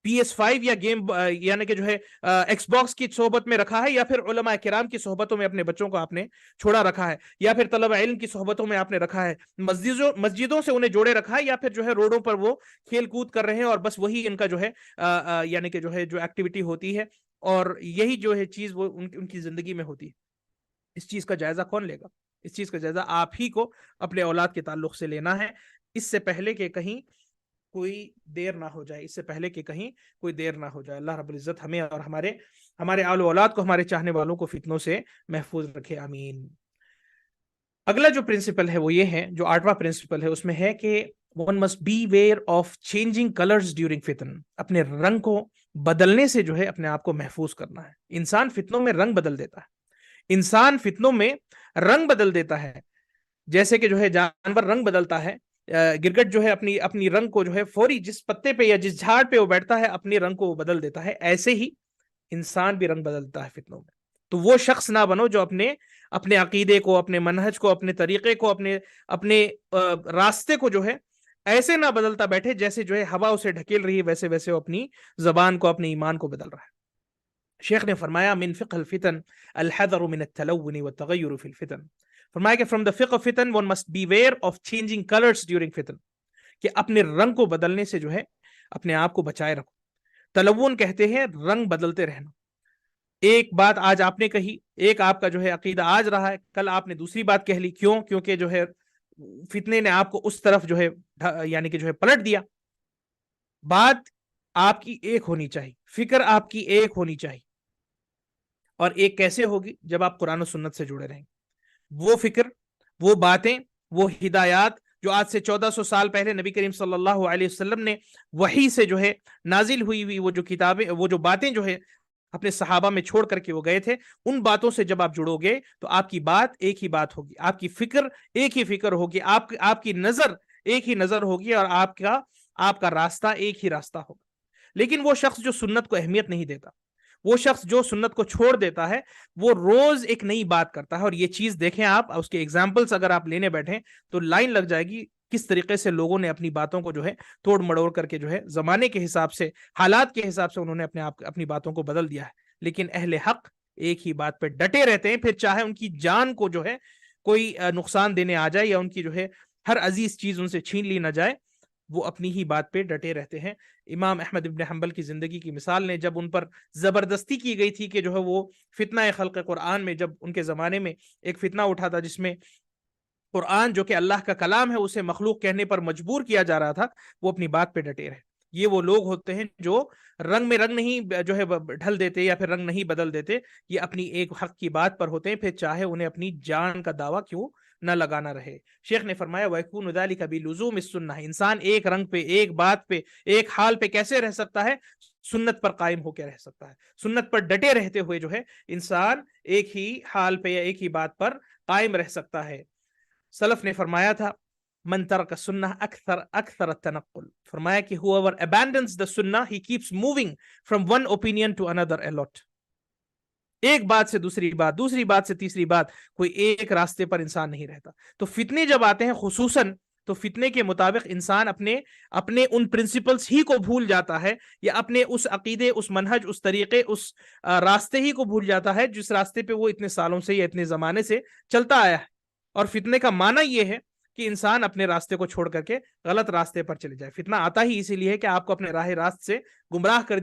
PS5 یا گیم یعنی کہ جو ہے ایکس باکس کی صحبت میں رکھا ہے، یا پھر علماء کرام کی صحبتوں میں اپنے بچوں کو آپ نے چھوڑا رکھا ہے، یا پھر طلبہ علم کی صحبتوں میں آپ نے رکھا ہے، مسجدوں سے انہیں جوڑے رکھا ہے، یا پھر جو ہے روڈوں پر وہ کھیل کود کر رہے ہیں اور بس وہی ان کا جو ہے یعنی کہ جو ہے جو ایکٹیویٹی ہوتی ہے اور یہی جو ہے چیز وہ ان کی زندگی میں ہوتی ہے. اس چیز کا جائزہ کون لے گا؟ اس چیز کا جائزہ آپ ہی کو اپنے اولاد کے تعلق سے لینا ہے. اس سے پہلے کہ کہیں کوئی دیر نہ ہو جائے، اس سے پہلے کہ کہیں کوئی دیر نہ ہو جائے۔ اللہ رب العزت ہمیں اور ہمارے آل و اولاد کو، ہمارے چاہنے والوں کو فتنوں سے محفوظ رکھے، آمین۔ اگلا جو پرنسپل ہے وہ یہ ہے، جو 8واں پرنسپل ہے، اس میں ہے کہ one must be aware of changing colors during فتن، اپنے رنگ کو بدلنے سے جو ہے اپنے آپ کو محفوظ کرنا ہے۔ انسان فتنوں میں رنگ بدل دیتا ہے، انسان فتنوں میں رنگ بدل دیتا ہے، جیسے کہ جو ہے جانور رنگ بدلتا ہے، گرگٹ جو ہے اپنی رنگ کو جو ہے فوری جس پتے پہ یا جس جھاڑ پہ وہ بیٹھتا ہے اپنی رنگ کو وہ بدل دیتا ہے، ایسے ہی انسان بھی رنگ بدلتا ہے فتنوں میں۔ تو وہ شخص نہ بنو جو اپنے عقیدے کو، اپنے منہج کو، اپنے طریقے کو، اپنے راستے کو جو ہے ایسے نہ بدلتا بیٹھے جیسے جو ہے ہوا اسے ڈھکیل رہی ہے، ویسے ویسے وہ اپنی زبان کو، اپنے ایمان کو بدل رہا ہے۔ شیخ نے فرمایا من فقہ الفتن الحذر من التلون والتغیر فی الفتن، فرمایا کہ from the fiqh of fitan one must beware of changing colors during fitan، کہ اپنے رنگ کو بدلنے سے جو ہے اپنے آپ کو بچائے رکھو۔ تلون کہتے ہیں رنگ بدلتے رہنا، ایک بات آج آپ نے کہی، ایک آپ کا جو ہے عقیدہ آج رہا ہے، کل آپ نے دوسری بات کہہ لی، کیوں؟ کیونکہ جو ہے فتنے نے آپ کو اس طرف جو ہے یعنی کہ جو ہے پلٹ دیا۔ بات آپ کی ایک ہونی چاہیے، فکر آپ کی ایک ہونی چاہیے، اور ایک کیسے ہوگی؟ جب آپ قرآن و سنت سے جڑے رہیں گے۔ وہ فکر، وہ باتیں، وہ ہدایات جو آج سے 1400 سال پہلے نبی کریم صلی اللہ علیہ وسلم نے وحی سے جو ہے نازل ہوئی وہ جو کتابیں، وہ جو باتیں جو ہے اپنے صحابہ میں چھوڑ کر کے وہ گئے تھے، ان باتوں سے جب آپ جڑو گے تو آپ کی بات ایک ہی بات ہوگی، آپ کی فکر ایک ہی فکر ہوگی، آپ کی نظر ایک ہی نظر ہوگی، اور آپ کا راستہ ایک ہی راستہ ہوگا۔ لیکن وہ شخص جو سنت کو اہمیت نہیں دیتا، وہ شخص جو سنت کو چھوڑ دیتا ہے، وہ روز ایک نئی بات کرتا ہے، اور یہ چیز دیکھیں آپ، اس کے اگزامپلس اگر آپ لینے بیٹھیں تو لائن لگ جائے گی، کس طریقے سے لوگوں نے اپنی باتوں کو جو ہے توڑ مڑوڑ کر کے جو ہے زمانے کے حساب سے، حالات کے حساب سے انہوں نے اپنی باتوں کو بدل دیا ہے۔ لیکن اہل حق ایک ہی بات پہ ڈٹے رہتے ہیں، پھر چاہے ان کی جان کو جو ہے کوئی نقصان دینے آ جائے، یا ان کی جو ہے ہر عزیز چیز ان سے چھین لی نہ جائے، وہ اپنی ہی بات پہ ڈٹے رہتے ہیں۔ امام احمد ابن حنبل کی زندگی کی مثال نے، جب ان پر زبردستی کی گئی تھی کہ جو ہے وہ فتنہ خلق قرآن میں، جب ان کے زمانے میں ایک فتنہ اٹھا تھا جس میں قرآن جو کہ اللہ کا کلام ہے اسے مخلوق کہنے پر مجبور کیا جا رہا تھا، وہ اپنی بات پہ ڈٹے رہے۔ یہ وہ لوگ ہوتے ہیں جو رنگ میں رنگ نہیں جو ہے ڈھل دیتے یا پھر رنگ نہیں بدل دیتے، یہ اپنی ایک حق کی بات پر ہوتے ہیں، پھر چاہے انہیں اپنی جان کا دعویٰ کیوں نہ لگانا رہے۔ شیخ نے فرمایا وَيَكُونُ ذَلِكَ بِلُزُومِ السُّنَّةِ، انسان ایک رنگ پہ، ایک بات پہ، ایک حال پہ کیسے رہ سکتا ہے؟ سنت پر قائم ہو کے رہ سکتا ہے۔ سنت پر ڈٹے رہتے ہوئے جو ہے انسان ایک ہی حال پہ یا ایک ہی بات پر قائم رہ سکتا ہے۔ سلف نے فرمایا تھا من ترک السنہ اکثر التنقل، فرمایا کہ whoever abandons the sunnah he keeps moving from one opinion to another a lot، ایک بات سے دوسری بات، دوسری بات سے تیسری بات، کوئی ایک راستے پر انسان نہیں رہتا۔ تو فتنے جب آتے ہیں خصوصاً، تو فتنے کے مطابق انسان اپنے ان پرنسپلز ہی کو بھول جاتا ہے، یا اپنے اس عقیدے، اس منہج، اس طریقے، اس راستے ہی کو بھول جاتا ہے جس راستے پہ وہ اتنے سالوں سے یا اتنے زمانے سے چلتا آیا ہے۔ اور فتنے کا معنی یہ ہے کہ انسان اپنے راستے کو چھوڑ کر کے غلط راستے پر چلے جائے۔ فتنہ آتا ہی اسی لیے کہ آپ کو اپنے راہ راست سے گمراہ کر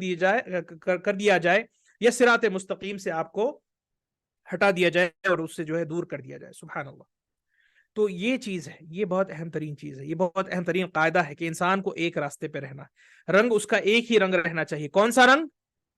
دیا جائے یا صراط مستقیم سے آپ کو ہٹا دیا جائے اور اس سے جو ہے دور کر دیا جائے۔ سبحان اللہ۔ تو یہ چیز ہے، یہ بہت اہم ترین چیز ہے، یہ بہت اہم ترین قاعدہ ہے کہ انسان کو ایک راستے پہ رہنا ہے، رنگ اس کا ایک ہی رنگ رہنا چاہیے۔ کون سا رنگ؟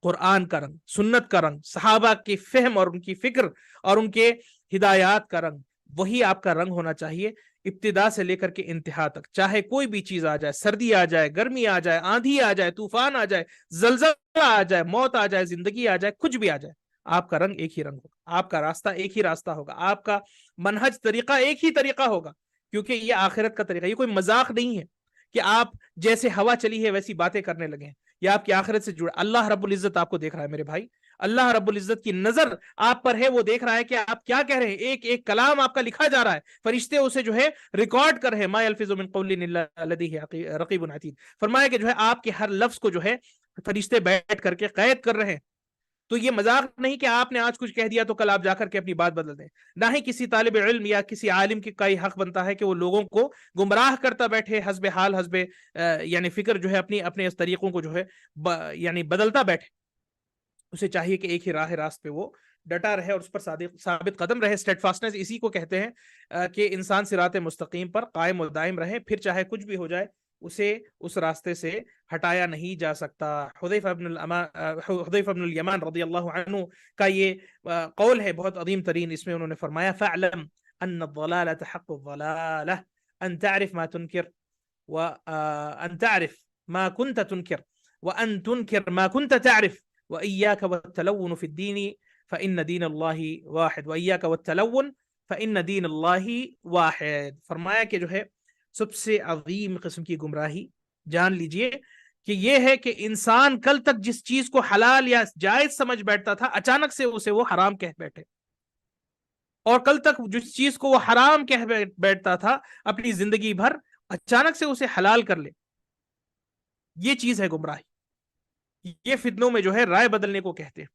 قرآن کا رنگ، سنت کا رنگ، صحابہ کے فہم اور ان کی فکر اور ان کے ہدایات کا رنگ، وہی آپ کا رنگ ہونا چاہیے ابتدا سے لے کر کے انتہا تک۔ چاہے کوئی بھی چیز آ جائے، سردی آ جائے، گرمی آ جائے، آندھی آ جائے، طوفان آ جائے، زلزلہ آ جائے، موت آ جائے، زندگی آ جائے، کچھ بھی آ جائے، آپ کا رنگ ایک ہی رنگ ہوگا، آپ کا راستہ ایک ہی راستہ ہوگا، آپ کا منہج طریقہ ایک ہی طریقہ ہوگا، کیونکہ یہ آخرت کا طریقہ، یہ کوئی مذاق نہیں ہے کہ آپ جیسے ہوا چلی ہے ویسی باتیں کرنے لگے ہیں، یہ آپ کی آخرت سے جڑا۔ اللہ رب العزت آپ کو دیکھ رہا ہے میرے بھائی، اللہ رب العزت کی نظر آپ پر ہے، وہ دیکھ رہا ہے کہ آپ کیا کہہ رہے ہیں، ایک ایک کلام آپ کا لکھا جا رہا ہے، فرشتے اسے جو ہے ریکارڈ کر رہے ہیں، ما یلفظ من قول الا لدیہ رقیب عتید، فرمایا کہ جو ہے آپ کے ہر لفظ کو جو ہے فرشتے بیٹھ کر کے قید کر رہے ہیں۔ تو یہ مذاق نہیں کہ آپ نے آج کچھ کہہ دیا تو کل آپ جا کر کے اپنی بات بدل دیں، نہ ہی کسی طالب علم یا کسی عالم کا ہی حق بنتا ہے کہ وہ لوگوں کو گمراہ کرتا بیٹھے، حسب حال، حسب یعنی فکر جو ہے اپنے اس طریقوں کو جو ہے یعنی بدلتا بیٹھے۔ اسے چاہیے کہ ایک ہی راہ راست پہ وہ ڈٹا رہے اور اس پر ثابت قدم رہے. اسٹیڈ فاسٹنس اسی کو کہتے ہیں کہ انسان صراط مستقیم پر قائم و دائم رہے, پھر چاہے کچھ بھی ہو جائے اسے اس راستے سے ہٹایا نہیں جا سکتا. حذیفہ بن الیمان رضی اللہ عنہ کا یہ قول ہے بہت عظیم ترین. اس میں انہوں نے فرمایا فاعلم ان الضلالة حق الضلالة ان تعرف ما تنکر وان تعرف ما كنت تنكر وان تنكر ما كنت تعرف واياك والتلون في الدين فان دين الله واحد واياك والتلون فان دين الله واحد. فرمایا کہ جو ہے سب سے عظیم قسم کی گمراہی جان لیجئے کہ یہ ہے کہ انسان کل تک جس چیز کو حلال یا جائز سمجھ بیٹھتا تھا اچانک سے اسے وہ حرام کہہ بیٹھے, اور کل تک جس چیز کو وہ حرام کہہ بیٹھتا تھا اپنی زندگی بھر اچانک سے اسے حلال کر لے. یہ چیز ہے گمراہی. یہ فتنوں میں جو ہے رائے بدلنے کو کہتے ہیں.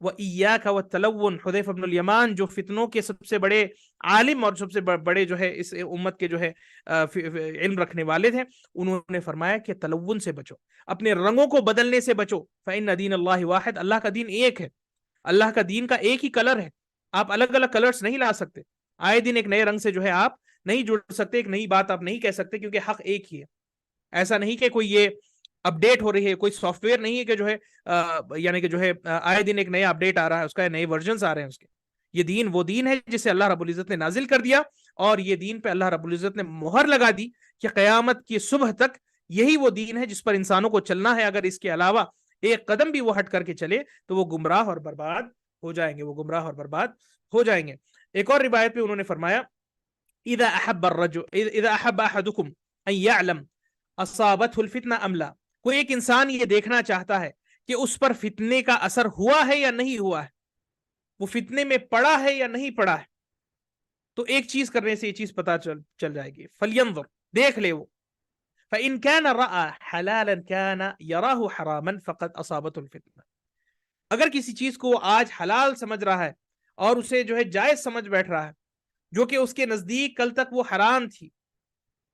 وَإِيَّاكَ وَالتَّلَوُّنَ حذیفہ بن الیمان جو فتنوں کے سب سے بڑے عالم اور سب سے بڑے جو ہے اس امت کے جو ہے علم رکھنے والے تھے, انہوں نے فرمایا کہ تلون سے بچو, اپنے رنگوں کو بدلنے سے بچو. فَإِنَّ دِينَ اللَّهِ واحد, اللہ کا دین ایک ہے, اللہ کا دین کا ایک ہی کلر ہے. آپ الگ الگ کلرز نہیں لا سکتے. آئے دن ایک نئے رنگ سے جو ہے آپ نہیں جڑ سکتے, ایک نئی بات آپ نہیں کہہ سکتے, کیونکہ حق ایک ہی ہے. ایسا نہیں کہ کوئی یہ اپڈیٹ ہو رہی ہے, کوئی سافٹ ویئر نہیں ہے کہ جو ہے یعنی کہ جو ہے آئے دن ایک نیا اپڈیٹ آ رہا ہے, اس کا نئے ورژنز آ رہے ہیں اس کے. یہ دین وہ دین ہے جسے اللہ رب العزت نے نازل کر دیا, اور یہ دین پہ اللہ رب العزت نے مہر لگا دی کہ قیامت کی صبح تک یہی وہ دین ہے جس پر انسانوں کو چلنا ہے. اگر اس کے علاوہ ایک قدم بھی وہ ہٹ کر کے چلے تو وہ گمراہ اور برباد ہو جائیں گے, وہ گمراہ اور برباد ہو جائیں گے. ایک اور روایت میں انہوں نے فرمایا اذا احب احدكم ان يعلم اصابته الفتنہ ام لا, کوئی ایک انسان یہ دیکھنا چاہتا ہے کہ اس پر فتنے کا اثر ہوا ہے یا نہیں ہوا ہے, وہ فتنے میں پڑا ہے یا نہیں پڑا ہے, تو ایک چیز کرنے سے یہ چیز پتا چل جائے گی. فلینظر, دیکھ لے وہ. فإن كان رأى حلالا كان يراه حراما فقد أصابته الفتنة. اگر کسی چیز کو آج حلال سمجھ رہا ہے اور اسے جو ہے جائز سمجھ بیٹھ رہا ہے, جو کہ اس کے نزدیک کل تک وہ حرام تھی,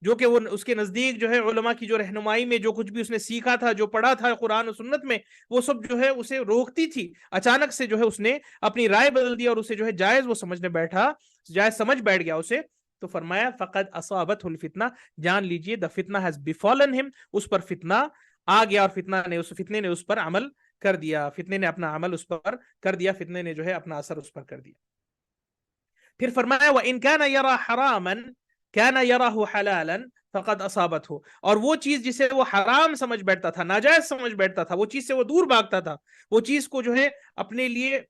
جو کہ وہ اس کے نزدیک جو ہے علماء کی جو رہنمائی میں جو کچھ بھی اس نے سیکھا تھا, جو پڑھا تھا قرآن و سنت میں, وہ سب جو ہے اسے روکتی تھی, اچانک سے جو ہے اس نے اپنی رائے بدل دی اور اسے جو ہے جائز وہ سمجھنے بیٹھا, جائز سمجھ بیٹھ گیا اسے, تو فرمایا فقد اصابته الفتنہ, جان لیجئے the fitna has befallen him, اس پر فتنہ آ گیا اور فتنے نے اس پر عمل کر دیا, فتنے نے اپنا عمل اس پر کر دیا, فتنے نے جو ہے اپنا اثر اس پر کر دیا. پھر فرمایا وَإِن كَانَ يَرَى حَرَامًا كَانَ يَرَاهُ حَلَالًا فَقَدْ أَصَابَتْهُ, اور وہ چیز جسے وہ حرام سمجھ بیٹھتا تھا, ناجائز سمجھ بیٹھتا تھا, وہ چیز سے وہ دور بھاگتا تھا, وہ چیز کو جو ہے اپنے لیے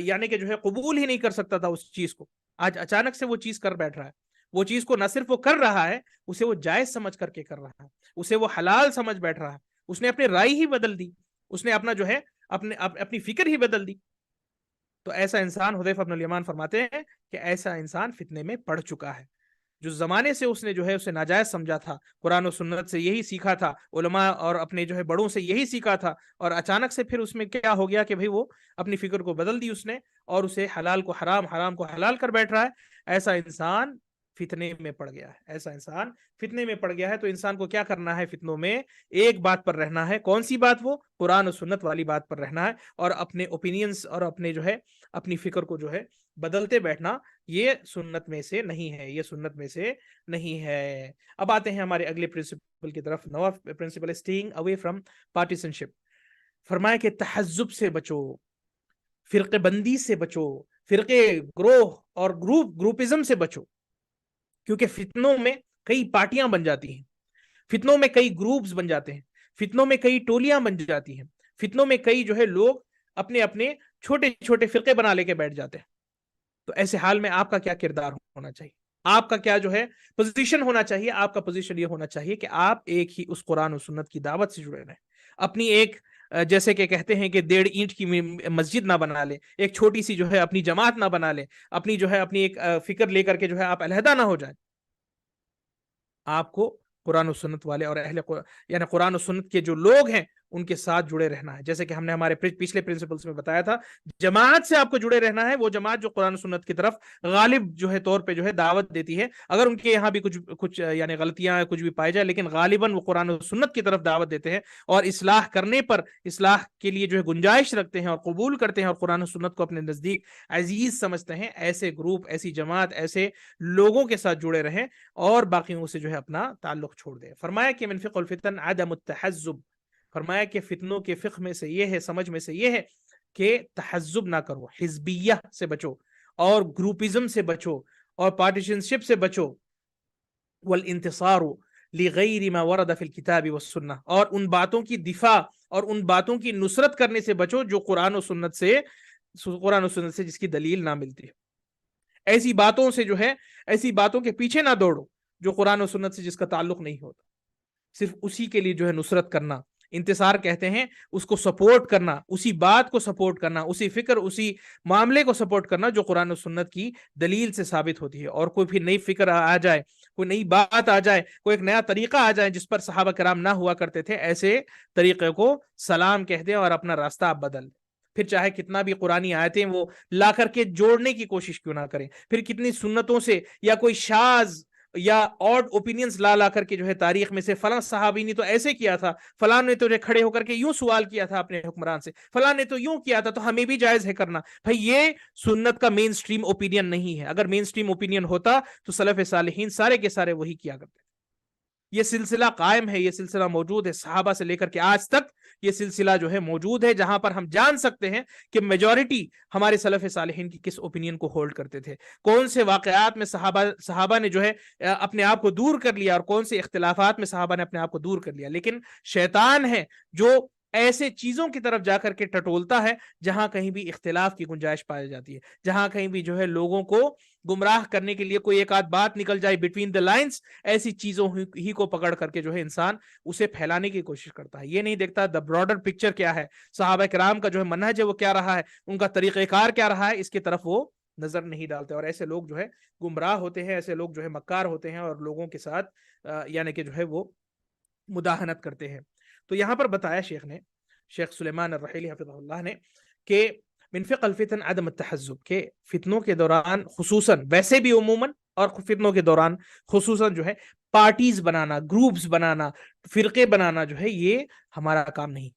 یعنی کہ جو ہے قبول ہی نہیں کر سکتا تھا اس چیز کو, آج اچانک سے وہ چیز کر بیٹھ رہا ہے. وہ چیز کو نہ صرف وہ کر رہا ہے, اسے وہ جائز سمجھ کر کے کر رہا ہے, اسے وہ حلال سمجھ بیٹھ رہا ہے, اس نے اپنی رائے ہی بدل دی, اس نے اپنا جو ہے اپنی فکر ہی بدل دی. تو ایسا انسان, حذیفہ بن الیمان فرماتے ہیں کہ ایسا انسان فتنے میں پڑ چکا ہے. جو زمانے سے اس نے جو ہے اسے ناجائز سمجھا تھا, قرآن و سنت سے یہی سیکھا تھا, علماء اور اپنے جو ہے بڑوں سے یہی سیکھا تھا, اور اچانک سے پھر اس میں کیا ہو گیا کہ بھئی وہ اپنی فکر کو بدل دی اس نے, اور اسے حلال کو حرام, حرام کو حلال کر بیٹھ رہا ہے. ایسا انسان فتنے میں پڑ گیا ہے, ایسا انسان فتنے میں پڑ گیا ہے. تو انسان کو کیا کرنا ہے فتنوں میں؟ ایک بات پر رہنا ہے. کون سی بات؟ وہ قرآن و سنت والی بات پر رہنا ہے, اور اپنے اوپینینز اور اپنے جو ہے اپنی فکر کو جو ہے بدلتے بیٹھنا, یہ سنت میں سے نہیں ہے, یہ سنت میں سے نہیں ہے. اب آتے ہیں ہمارے اگلے پرنسپل کی طرف. نواں پرنسپل ہے staying away from partisanship. فرمایا کہ تحزب سے بچو, فرقے بندی سے بچو, فرقے گروہ اور گروپزم سے بچو, کیونکہ فتنوں میں کئی پارٹیاں بن جاتی ہیں, فتنوں میں کئی گروپز بن جاتے ہیں, فتنوں میں کئی ٹولیاں بن جاتی ہیں, فتنوں میں کئی جو ہے لوگ اپنے اپنے چھوٹے چھوٹے فرقے بنا لے کے بیٹھ جاتے ہیں. تو ایسے حال میں آپ کا کیا کردار ہونا چاہیے, آپ کا کیا جو ہے پوزیشن ہونا چاہیے؟ آپ کا پوزیشن یہ ہونا چاہیے کہ آپ ایک ہی اس قرآن و سنت کی دعوت سے جڑے رہیں. اپنی ایک جیسے کہ کہتے ہیں کہ 1.5 اینٹ کی مسجد نہ بنا لے, ایک چھوٹی سی جو ہے اپنی جماعت نہ بنا لے, اپنی جو ہے اپنی ایک فکر لے کر کے جو ہے آپ علیحدہ نہ ہو جائیں. آپ کو قرآن و سنت والے اور یعنی قرآن و سنت کے جو لوگ ہیں ان کے ساتھ جڑے رہنا ہے. جیسے کہ ہم نے ہمارے پچھلے پرنسپلس میں بتایا تھا, جماعت سے آپ کو جڑے رہنا ہے, وہ جماعت جو قرآن و سنت کی طرف غالب جو ہے طور پہ جو ہے دعوت دیتی ہے. اگر ان کے یہاں بھی کچھ یعنی غلطیاں کچھ بھی پائی جائے, لیکن غالباً وہ قرآن و سنت کی طرف دعوت دیتے ہیں اور اصلاح کرنے پر اصلاح کے لیے جو ہے گنجائش رکھتے ہیں اور قبول کرتے ہیں اور قرآن و سنت کو اپنے نزدیک عزیز سمجھتے ہیں. ایسے گروپ, ایسی جماعت, ایسے لوگوں کے ساتھ جڑے رہیں اور باقیوں سے جو ہے اپنا تعلق چھوڑ دیں. فرمایا کہ من فقہ الفتن عدم التحزب, فرمایا کہ فتنوں کے فقہ میں سے یہ ہے, سمجھ میں سے یہ ہے کہ تحزب نہ کرو, حزبیہ سے بچو اور گروپزم سے بچو اور پارٹیشنشپ سے بچو. والانتصار لغیر ما ورد فی الکتاب والسنہ, اور ان باتوں کی دفاع اور ان باتوں کی نصرت کرنے سے بچو جو قرآن و سنت سے جس کی دلیل نہ ملتی ہے. ایسی باتوں سے جو ہے, ایسی باتوں کے پیچھے نہ دوڑو جو قرآن و سنت سے جس کا تعلق نہیں ہوتا. صرف اسی کے لیے جو ہے نصرت کرنا, انتصار کہتے ہیں اس کو سپورٹ کرنا, اسی بات کو سپورٹ کرنا, اسی فکر, اسی معاملے کو سپورٹ کرنا جو قرآن و سنت کی دلیل سے ثابت ہوتی ہے. اور کوئی بھی نئی فکر آ جائے, کوئی نئی بات آ جائے, کوئی ایک نیا طریقہ آ جائے جس پر صحابہ کرام نہ ہوا کرتے تھے, ایسے طریقے کو سلام کہہ دیں اور اپنا راستہ آپ بدل دیں. پھر چاہے کتنا بھی قرآنی آیتیں وہ لا کر کے جوڑنے کی کوشش کیوں نہ کریں, پھر کتنی سنتوں سے یا کوئی شاذ یا آڈ اوپینینز لا کر کے جو ہے تاریخ میں سے فلاں صحابی نے تو ایسے کیا تھا, فلاں نے تو کھڑے ہو کر کے یوں سوال کیا تھا اپنے حکمران سے, فلاں نے تو یوں کیا تھا, تو ہمیں بھی جائز ہے کرنا. بھائی یہ سنت کا مین سٹریم اوپینین نہیں ہے. اگر مین سٹریم اوپینین ہوتا تو سلف صالحین سارے کے سارے وہی کیا کرتے. یہ سلسلہ قائم ہے, یہ سلسلہ موجود ہے, صحابہ سے لے کر کے آج تک یہ سلسلہ جو ہے موجود ہے, جہاں پر ہم جان سکتے ہیں کہ میجورٹی ہمارے سلف صالحین کی کس اوپینین کو ہولڈ کرتے تھے, کون سے واقعات میں صحابہ نے جو ہے اپنے آپ کو دور کر لیا اور کون سے اختلافات میں صحابہ نے اپنے آپ کو دور کر لیا. لیکن شیطان ہے جو ایسے چیزوں کی طرف جا کر کے ٹٹولتا ہے جہاں کہیں بھی اختلاف کی گنجائش پائی جاتی ہے, جہاں کہیں بھی جو ہے لوگوں کو گمراہ کرنے کے لیے کوئی ایک آدھ بات نکل جائے بٹوین دا لائنز, ایسی چیزوں ہی کو پکڑ کر کے جو ہے انسان اسے پھیلانے کی کوشش کرتا ہے. یہ نہیں دیکھتا دا براڈر پکچر کیا ہے, صحابہ کرام کا جو ہے منہج ہے وہ کیا رہا ہے, ان کا طریقہ کار کیا رہا ہے, اس کی طرف وہ نظر نہیں ڈالتے. اور ایسے لوگ جو ہے گمراہ ہوتے ہیں, ایسے لوگ جو ہے مکار ہوتے ہیں اور لوگوں کے ساتھ یعنی کہ جو ہے وہ مداہنت کرتے ہیں. تو یہاں پر بتایا شیخ سلیمان الرحیلی حفظہ اللہ نے کہ من فقہ الفتن عدم التحزب, کہ فتنوں کے دوران خصوصاً, ویسے بھی عموماً اور فتنوں کے دوران خصوصاً جو ہے پارٹیز بنانا, گروپس بنانا, فرقے بنانا جو ہے یہ ہمارا کام نہیں.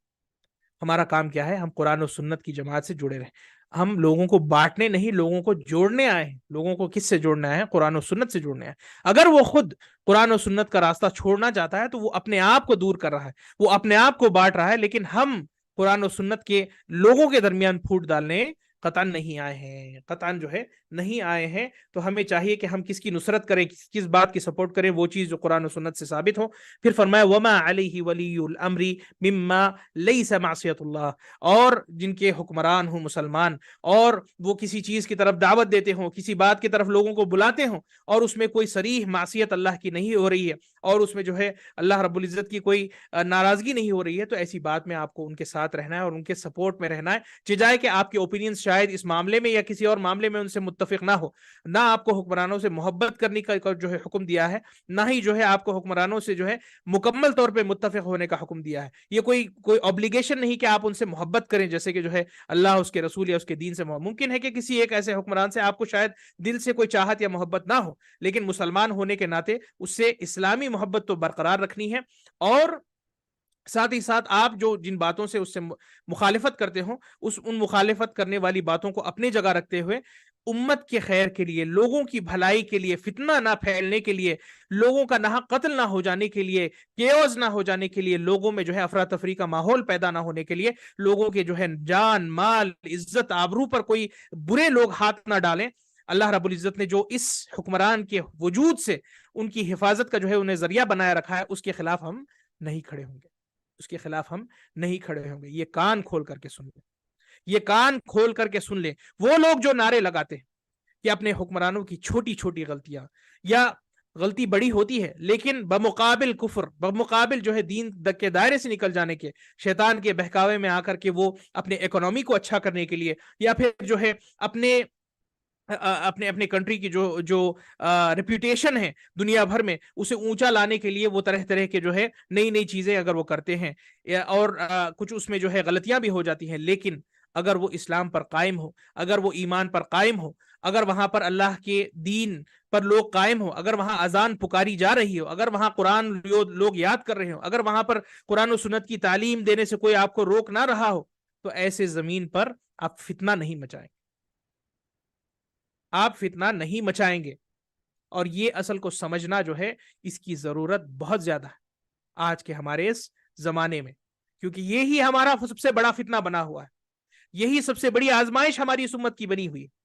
ہمارا کام کیا ہے, ہم قرآن و سنت کی جماعت سے جڑے رہیں. ہم لوگوں کو بانٹنے نہیں, لوگوں کو جوڑنے آئے ہیں. لوگوں کو کس سے جوڑنا ہے, قرآن و سنت سے جوڑنے ہیں. اگر وہ خود قرآن و سنت کا راستہ چھوڑنا چاہتا ہے تو وہ اپنے آپ کو دور کر رہا ہے, وہ اپنے آپ کو بانٹ رہا ہے. لیکن ہم قرآن و سنت کے لوگوں کے درمیان پھوٹ ڈالنے قطعاً نہیں آئے ہیں, قطعاً جو ہے نہیں آئے ہیں. تو ہمیں چاہیے کہ ہم کس کی نصرت کریں, کس بات کی سپورٹ کریں, وہ چیز جو قرآن و سنت سے ثابت ہو. پھر فرمایا وما علیہ ولی الامر مما لیس معصیت اللہ, اور جن کے حکمران ہوں مسلمان اور وہ کسی چیز کی طرف دعوت دیتے ہوں, کسی بات کی طرف لوگوں کو بلاتے ہوں اور اس میں کوئی صریح معصیت اللہ کی نہیں ہو رہی ہے اور اس میں جو ہے اللہ رب العزت کی کوئی ناراضگی نہیں ہو رہی ہے, تو ایسی بات میں آپ کو ان کے ساتھ رہنا ہے اور ان کے سپورٹ میں رہنا ہے. چاہے کہ آپ کے اوپینینز شاید اس معاملے میں یا کسی اور معاملے میں ان سے متفق نہ ہو. نہ آپ کو حکمرانوں سے محبت کرنے کا جو ہے حکم دیا ہے, نہ ہی جو ہے آپ کو حکمرانوں سے جو ہے مکمل طور پہ متفق ہونے کا حکم دیا ہے. یہ کوئی obligation نہیں کہ آپ ان سے محبت کریں, جیسے کہ جو ہے اللہ, اس کے رسول یا اس کے دین سے ممکن ہے کہ کسی ایک ایسے حکمران سے آپ کو شاید دل سے کوئی چاہت یا محبت نہ ہو, لیکن مسلمان ہونے کے ناطے اس سے اسلامی محبت تو برقرار رکھنی ہے. اور ساتھ ہی ساتھ آپ جو جن باتوں سے اس سے مخالفت کرتے ہوں, ان مخالفت کرنے والی باتوں کو اپنی جگہ رکھتے ہوئے امت کے خیر کے لیے, لوگوں کی بھلائی کے لیے, فتنہ نہ پھیلنے کے لیے, لوگوں کا نہ قتل نہ ہو جانے کے لیے, کیوز نہ ہو جانے کے لیے, لوگوں میں جو ہے افراتفری کا ماحول پیدا نہ ہونے کے لیے, لوگوں کے جو ہے جان مال عزت آبرو پر کوئی برے لوگ ہاتھ نہ ڈالیں. اللہ رب العزت نے جو اس حکمران کے وجود سے ان کی حفاظت کا جو ہے انہیں ذریعہ بنایا رکھا ہے, اس کے خلاف ہم نہیں کھڑے ہوں گے, اس کے خلاف ہم نہیں کھڑے ہوں گے. یہ کان کھول کر کے سن لیں, یہ کان کھول کر کے سن لیں. وہ لوگ جو نعرے لگاتے ہیں کہ اپنے حکمرانوں کی چھوٹی چھوٹی غلطیاں یا غلطی بڑی ہوتی ہے لیکن بمقابل کفر, بمقابل جو ہے دین کے دائرے سے نکل جانے کے, شیطان کے بہکاوے میں آ کر کے وہ اپنے اکنومی کو اچھا کرنے کے لیے یا پھر جو ہے اپنے اپنے اپنے کنٹری کی جو جو ریپوٹیشن ہے دنیا بھر میں، اسے اونچا لانے کے لیے وہ طرح طرح کے جو ہے نئی نئی چیزیں اگر وہ کرتے ہیں، اور کچھ اس میں جو ہے غلطیاں بھی ہو جاتی ہیں، لیکن اگر وہ اسلام پر قائم ہو، اگر وہ ایمان پر قائم ہو، اگر وہاں پر اللہ کے دین پر لوگ قائم ہو، اگر وہاں اذان پکاری جا رہی ہو، اگر وہاں قرآن لوگ یاد کر رہے ہو، اگر وہاں پر قرآن و سنت کی تعلیم دینے سے کوئی آپ کو روک نہ رہا ہو، تو ایسے زمین پر آپ فتنہ نہیں مچائیں، آپ فتنہ نہیں مچائیں گے۔ اور یہ اصل کو سمجھنا جو ہے، اس کی ضرورت بہت زیادہ ہے آج کے ہمارے اس زمانے میں، کیونکہ یہی ہمارا سب سے بڑا فتنہ بنا ہوا ہے، یہی سب سے بڑی آزمائش ہماری اس امت کی بنی ہوئی ہے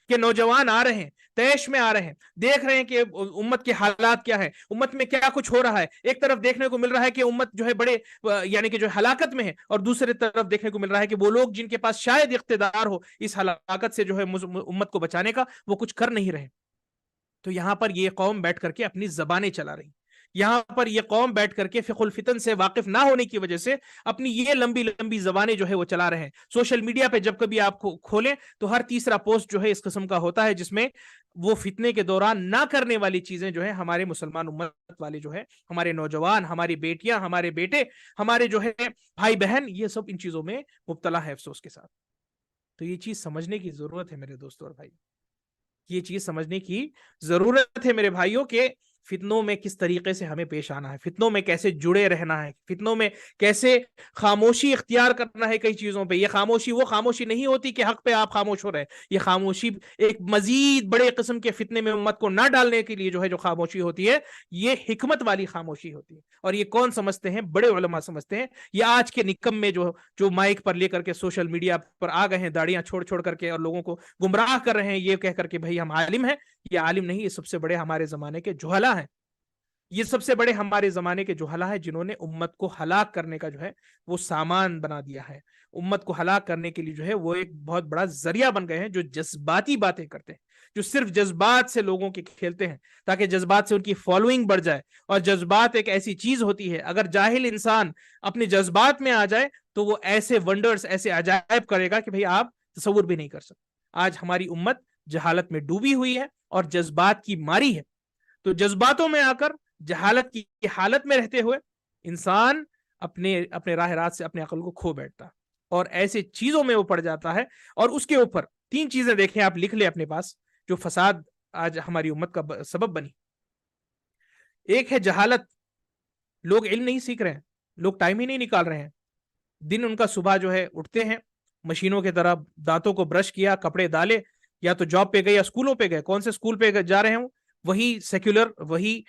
کہ نوجوان آ رہے ہیں، تیش میں آ رہے ہیں، دیکھ رہے ہیں کہ امت کے حالات کیا ہے، امت میں کیا کچھ ہو رہا ہے۔ ایک طرف دیکھنے کو مل رہا ہے کہ امت جو ہے بڑے یعنی کہ جو ہلاکت میں ہے، اور دوسری طرف دیکھنے کو مل رہا ہے کہ وہ لوگ جن کے پاس شاید اقتدار ہو اس ہلاکت سے جو ہے امت کو بچانے کا، وہ کچھ کر نہیں رہے۔ تو یہاں پر یہ قوم بیٹھ کر کے اپنی زبانیں چلا رہی، یہاں پر یہ قوم بیٹھ کر کے فقہ الفتن سے واقف نہ ہونے کی وجہ سے اپنی یہ لمبی لمبی زبانیں جو ہے وہ چلا رہے ہیں۔ سوشل میڈیا پہ جب کبھی آپ کو کھولیں تو ہر تیسرا پوسٹ جو ہے اس قسم کا ہوتا ہے، جس میں وہ فتنے کے دوران نہ کرنے والی چیزیں جو ہے ہمارے مسلمان امت والے جو ہے، ہمارے نوجوان، ہماری بیٹیاں، ہمارے بیٹے، ہمارے جو ہے بھائی بہن، یہ سب ان چیزوں میں مبتلا ہے افسوس کے ساتھ۔ تو یہ چیز سمجھنے کی ضرورت ہے میرے دوستوں اور بھائی، یہ چیز سمجھنے کی ضرورت ہے میرے بھائیوں کہ فتنوں میں کس طریقے سے ہمیں پیش آنا ہے، فتنوں میں کیسے جڑے رہنا ہے، فتنوں میں کیسے خاموشی اختیار کرنا ہے کئی چیزوں پہ۔ یہ خاموشی وہ خاموشی نہیں ہوتی کہ حق پہ آپ خاموش ہو رہے، یہ خاموشی ایک مزید بڑے قسم کے فتنے میں امت کو نہ ڈالنے کے لیے جو ہے جو خاموشی ہوتی ہے، یہ حکمت والی خاموشی ہوتی ہے۔ اور یہ کون سمجھتے ہیں؟ بڑے علماء سمجھتے ہیں۔ یہ آج کے نکم میں جو مائک پر لے کر کے سوشل میڈیا پر آ گئے ہیں، داڑیاں چھوڑ چھوڑ کر کے، اور لوگوں کو گمراہ کر رہے ہیں یہ کہہ کر کے بھائی ہم عالم ہیں، یہ عالم نہیں، یہ سب سے بڑے ہمارے زمانے کے جہلا ہیں، یہ سب سے بڑے ہمارے زمانے کے جہلا ہیں، جنہوں نے امت کو ہلاک کرنے کا جو ہے وہ سامان بنا دیا ہے، امت کو ہلاک کرنے کے لیے جو ہے وہ ایک بہت بڑا ذریعہ بن گئے ہیں، جو جذباتی باتیں کرتے ہیں، جو صرف جذبات سے لوگوں کے کھیلتے ہیں تاکہ جذبات سے ان کی فالوئنگ بڑھ جائے۔ اور جذبات ایک ایسی چیز ہوتی ہے، اگر جاہل انسان اپنے جذبات میں آ جائے تو وہ ایسے ونڈرز، ایسے عجائب کرے گا کہ بھئی آپ تصور بھی نہیں کر سکتے۔ آج ہماری امت جہالت میں ڈوبی ہوئی ہے اور جذبات کی ماری ہے، تو جذباتوں میں آ کر جہالت کی حالت میں رہتے ہوئے انسان اپنے راہ راست سے اپنے عقل کو کھو بیٹھتا اور ایسے چیزوں میں وہ پڑ جاتا ہے۔ اور اس کے اوپر تین چیزیں دیکھیں، آپ لکھ لیں اپنے پاس، جو فساد آج ہماری امت کا سبب بنی۔ ایک ہے جہالت، لوگ علم نہیں سیکھ رہے ہیں، لوگ ٹائم ہی نہیں نکال رہے ہیں۔ دن ان کا صبح جو ہے اٹھتے ہیں مشینوں کی طرح، دانتوں کو برش کیا، کپڑے ڈالے، یا تو جاب پہ گئے یا اسکولوں پہ گئے۔ کون سے اسکول پہ جا رہے ہوں؟ وہی سیکولر، وہی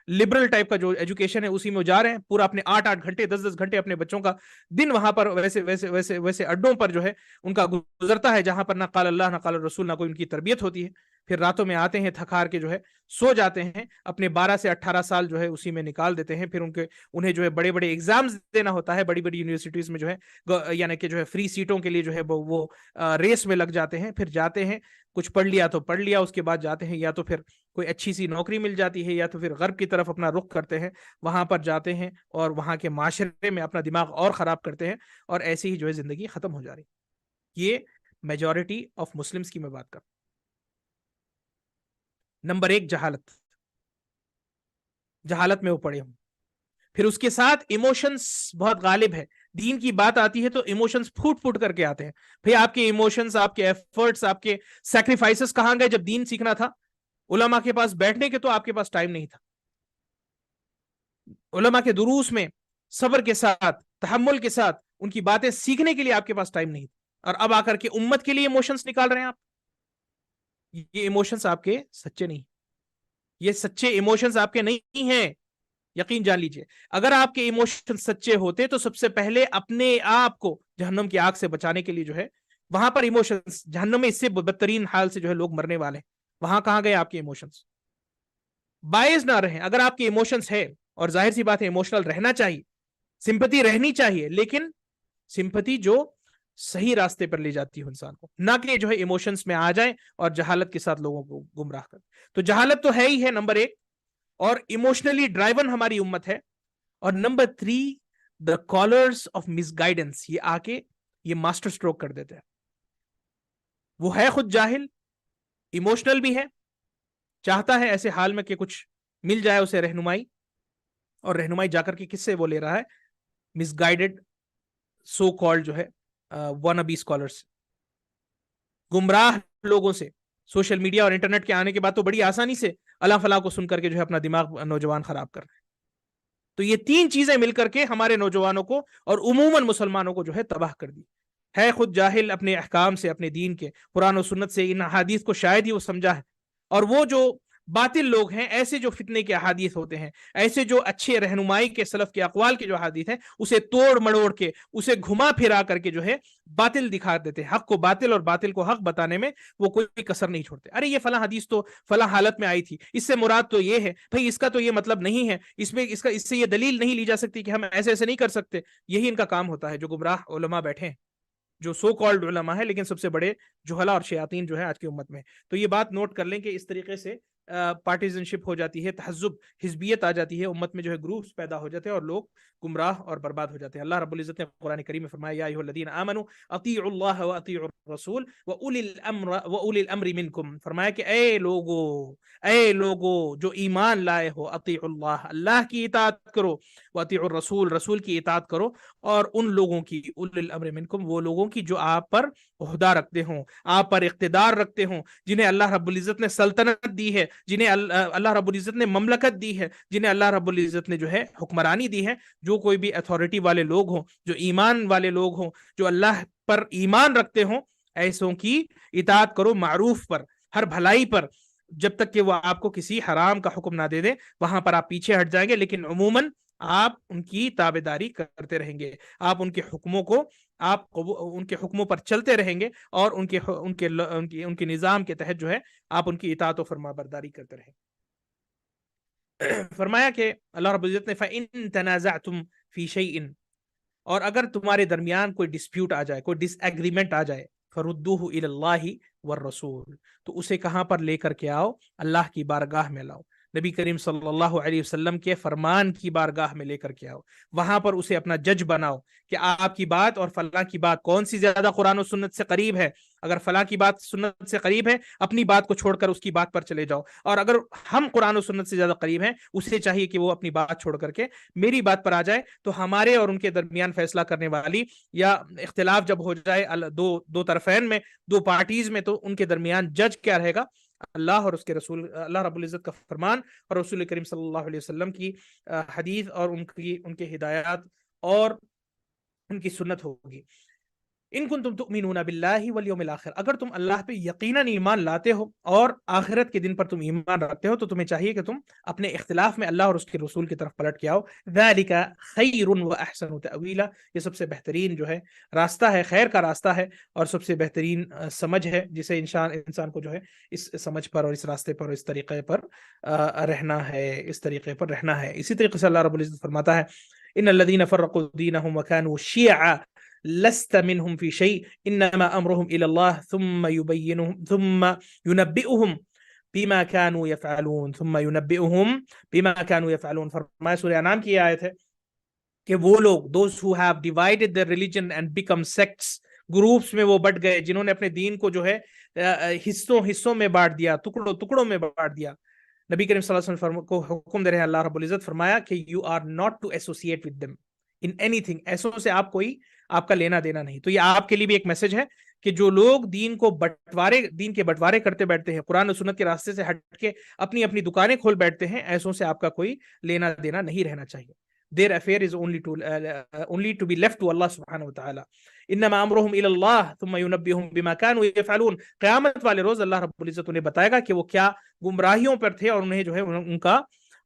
لبرل ٹائپ کا جو ایجوکیشن ہے اسی میں جا رہے ہیں، پورا اپنے 8-8 گھنٹے 10-10 گھنٹے اپنے بچوں کا دن وہاں پر ویسے اڈوں پر جو ہے ان کا گزرتا ہے، جہاں پر نہ قال اللہ نہ قال الرسول، نہ کوئی ان کی تربیت ہوتی ہے۔ پھر راتوں میں آتے ہیں تھک ہار کے جو ہے سو جاتے ہیں، اپنے 12 سے 18 سال جو ہے اسی میں نکال دیتے ہیں۔ پھر انہیں جو ہے بڑے بڑے ایگزامز دینا ہوتا ہے، بڑی بڑی یونیورسٹیز میں جو ہے یعنی کہ جو ہے فری سیٹوں کے لیے جو ہے وہ ریس میں لگ جاتے ہیں۔ پھر جاتے ہیں، کچھ پڑھ لیا تو پڑھ لیا، اس کے بعد جاتے ہیں یا تو پھر کوئی اچھی سی نوکری مل جاتی ہے، یا تو پھر غرب کی طرف اپنا رخ کرتے ہیں، وہاں پر جاتے ہیں اور وہاں کے معاشرے میں اپنا دماغ اور خراب کرتے ہیں، اور ایسے ہی جو ہے زندگی ختم ہو جا رہی۔ یہ میجورٹی آف مسلمز کی میں بات کر۔ نمبر 1 جہالت، جہالت میں وہ پڑے ہوں۔ پھر اس کے ساتھ ایموشنز بہت غالب ہے، دین کی بات آتی ہے تو ایموشنز پھوٹ پھوٹ کر کے آتے ہیں۔ پھر آپ کے ایموشنز، آپ کے ایفرٹس، آپ کے سیکریفائسز کہاں گئے جب دین سیکھنا تھا؟ علماء کے پاس بیٹھنے کے تو آپ کے پاس ٹائم نہیں تھا، علماء کے دروس میں صبر کے ساتھ، تحمل کے ساتھ ان کی باتیں سیکھنے کے لیے آپ کے پاس ٹائم نہیں تھا، اور اب آ کر کے امت کے لیے ایموشنز نکال رہے ہیں آپ۔ یہ ایموشنز آپ کے سچے نہیں، یہ سچے ایموشنز آپ کے نہیں ہیں، یقین جان لیجئے۔ اگر آپ کے ایموشن سچے ہوتے تو سب سے پہلے اپنے آپ کو جہنم کی آگ سے بچانے کے لیے جو ہے وہاں پر ایموشنز، جہنم میں اس سے بدترین حال سے جو ہے لوگ مرنے والے ہیں، وہاں کہاں گئے آپ کے ایموشنز؟ باعث نہ رہیں۔ اگر آپ کے ایموشنز ہے، اور ظاہر سی بات ہے ایموشنل رہنا چاہیے، سمپتی رہنی چاہیے، لیکن سمپتی جو صحیح راستے پر لے جاتی ہو انسان کو، نہ کہ جو ہے ایموشنز میں آ جائیں اور جہالت کے ساتھ لوگوں کو گمراہ کر۔ تو جہالت تو ہے ہی ہے نمبر 1، اور ایموشنلی ڈرائیون ہماری امت ہے۔ اور number 3 the collars of miss guidance, یہ آ کے یہ ماسٹر اسٹروک کر دیتے ہیں۔ وہ ہے خود جاہل، ایموشنل بھی ہے, چاہتا ہے ایسے حال میں کہ کچھ مل جائے اسے رہنمائی, اور رہنمائی جا کر کے کس سے وہ لے رہا ہے؟ مس گائیڈڈ سو کالڈ جو ہے ون بی اسکالرس, گمراہ لوگوں سے. سوشل میڈیا اور انٹرنیٹ کے آنے کے بعد تو بڑی آسانی سے اللہ فلاں کو سن کر کے جو ہے اپنا دماغ نوجوان خراب کر رہے ہیں. تو یہ تین چیزیں مل کر کے ہمارے نوجوانوں کو اور عموماً مسلمانوں کو جو ہے تباہ کر دی ہے. خود جاہل اپنے احکام سے, اپنے دین کے, قرآن و سنت سے, ان احادیث کو شاید ہی وہ سمجھا ہے. اور وہ جو باطل لوگ ہیں, ایسے جو فتنے کے احادیث ہوتے ہیں, ایسے جو اچھے رہنمائی کے سلف کے اقوال کے جو احادیث ہیں, اسے توڑ مڑوڑ کے, اسے گھما پھرا کر کے جو ہے باطل دکھا دیتے ہیں. حق کو باطل اور باطل کو حق بتانے میں وہ کوئی کسر نہیں چھوڑتے. ارے یہ فلاں حدیث تو فلاں حالت میں آئی تھی, اس سے مراد تو یہ ہے بھائی, اس کا تو یہ مطلب نہیں ہے, اس سے یہ دلیل نہیں لی جا سکتی کہ ہم ایسے ایسے نہیں کر سکتے. یہی ان کا کام ہوتا ہے جو گمراہ علماء بیٹھے ہیں, جو سو کالڈ علماء ہے لیکن سب سے بڑے جہلا اور شیاطین جو ہے آج کی امت میں. تو یہ بات نوٹ کر لیں کہ اس طریقے سے پارٹیزن شپ ہو جاتی ہے, تحزب, حزبیت آ جاتی ہے امت میں, جو ہے گروپس پیدا ہو جاتے ہیں اور لوگ گمراہ اور برباد ہو جاتے ہیں. اللہ رب العزت نے قرآن کریم میں فرمایا, یا ایھا الذین آمنوا اطیعوا اللہ واطیعوا الرسول واولی الامر منکم, فرمایا کہ اے لوگو جو ایمان لائے ہو, اطیعوا اللہ, اللہ کی اطاعت کرو, واطیعوا الرسول, رسول کی اطاعت کرو, اور ان لوگوں کی, اولی الامر منکم, وہ لوگوں کی جو آپ پر عہدہ رکھتے ہوں, آپ پر اقتدار رکھتے ہوں, جنہیں اللہ رب العزت نے سلطنت دی ہے, جنہیں اللہ رب العزت نے مملکت دی ہے, جنہیں اللہ رب العزت نے جو ہے حکمرانی دی ہے. جو کوئی بھی اتھارٹی والے لوگ ہوں, جو ایمان والے لوگ ہوں, جو اللہ پر ایمان رکھتے ہوں, ایسوں کی اطاعت کرو معروف پر, ہر بھلائی پر, جب تک کہ وہ آپ کو کسی حرام کا حکم نہ دے دیں, وہاں پر آپ پیچھے ہٹ جائیں گے. لیکن عموماً آپ ان کی تابعداری کرتے رہیں گے, آپ ان کے حکموں کو, آپ ان کے حکموں پر چلتے رہیں گے, اور ان کے نظام کے تحت جو ہے آپ ان کی اطاعت و فرما برداری کرتے رہیں. فرمایا کہ اللہ رب العزت نے فَإِن تَنَازَعْتُمْ فِي شَيْءٍ, اور اگر تمہارے درمیان کوئی ڈسپیوٹ آ جائے, کوئی ڈس ایگریمنٹ آ جائے, فَرُدُّوهُ إِلَى اللَّهِ وَالرَّسُولِ, تو اسے کہاں پر لے کر کے آؤ؟ اللہ کی بارگاہ میں لاؤ, نبی کریم صلی اللہ علیہ وسلم کے فرمان کی بارگاہ میں لے کر کے آؤ. وہاں پر اسے اپنا جج بناؤ کہ آپ کی بات اور فلاں کی بات کون سی زیادہ قرآن و سنت سے قریب ہے. اگر فلاں کی بات سنت سے قریب ہے, اپنی بات کو چھوڑ کر اس کی بات پر چلے جاؤ, اور اگر ہم قرآن و سنت سے زیادہ قریب ہیں, اسے چاہیے کہ وہ اپنی بات چھوڑ کر کے میری بات پر آ جائے. تو ہمارے اور ان کے درمیان فیصلہ کرنے والی یا اختلاف جب ہو جائے دو طرفین میں, دو پارٹیز میں, تو ان کے درمیان جج کیا رہے گا؟ اللہ اور اس کے رسول, اللہ رب العزت کا فرمان اور رسول کریم صلی اللہ علیہ وسلم کی حدیث, اور ان کے ہدایات اور ان کی سنت ہوگی. ان کنتم تؤمنون باللہ والیوم الآخر, اگر تم اللہ پہ یقیناً ایمان لاتے ہو اور آخرت کے دن پر تم ایمان رکھتے ہو, تو تمہیں چاہیے کہ تم اپنے اختلاف میں اللہ اور اس کے رسول کی طرف پلٹ کے آؤ. ذالک خیر واحسن تأویلا, یہ سب سے بہترین جو ہے راستہ ہے, خیر کا راستہ ہے, اور سب سے بہترین سمجھ ہے, جسے انسان کو جو ہے اس سمجھ پر اور اس راستے پر اور اس طریقے پر رہنا ہے, اس طریقے پر رہنا ہے. اسی طریقے سے اللہ رب العزت فرماتا ہے, ان الذین فرقوا دینهم وکانوا شیعا لست منهم في شيء انما امرهم الى الله ثم ينبئهم بما كانوا يفعلون فرمایا سورہ انعام کی آیت ہے کہ وہ لوگ, those who have divided their religion and become sects, groups میں وہ بٹ گئے, جنہوں نے اپنے دین کو جو ہے حصوں میں بانٹ دیا, ٹکڑوں میں بانٹ دیا. نبی کریم صلی اللہ علیہ وسلم کو حکم دے رہے ہیں اللہ رب العزت, فرمایا کہ you are not to associate with them in anything, ایسوں سے آپ کا لینا دینا نہیں. تو یہ آپ کے لیے بھی ایک میسج ہے کہ جو لوگ دین کے بٹوارے کرتے بیٹھتے ہیں, قرآن و سنت کے راستے سے ہٹ کے اپنی دکانیں کھول بیٹھتے ہیں, ایسوں سے آپ کا کوئی لینا دینا نہیں رہنا چاہیے. Their affair is only to be left to Allah subhanahu wa ta'ala. انما امرهم الى الله ثم ينبئهم بما كانوا يفعلون. قیامت والے روز اللہ رب العزت انہیں بتائے گا کہ وہ کیا گمراہیوں پر تھے, اور انہیں جو ہے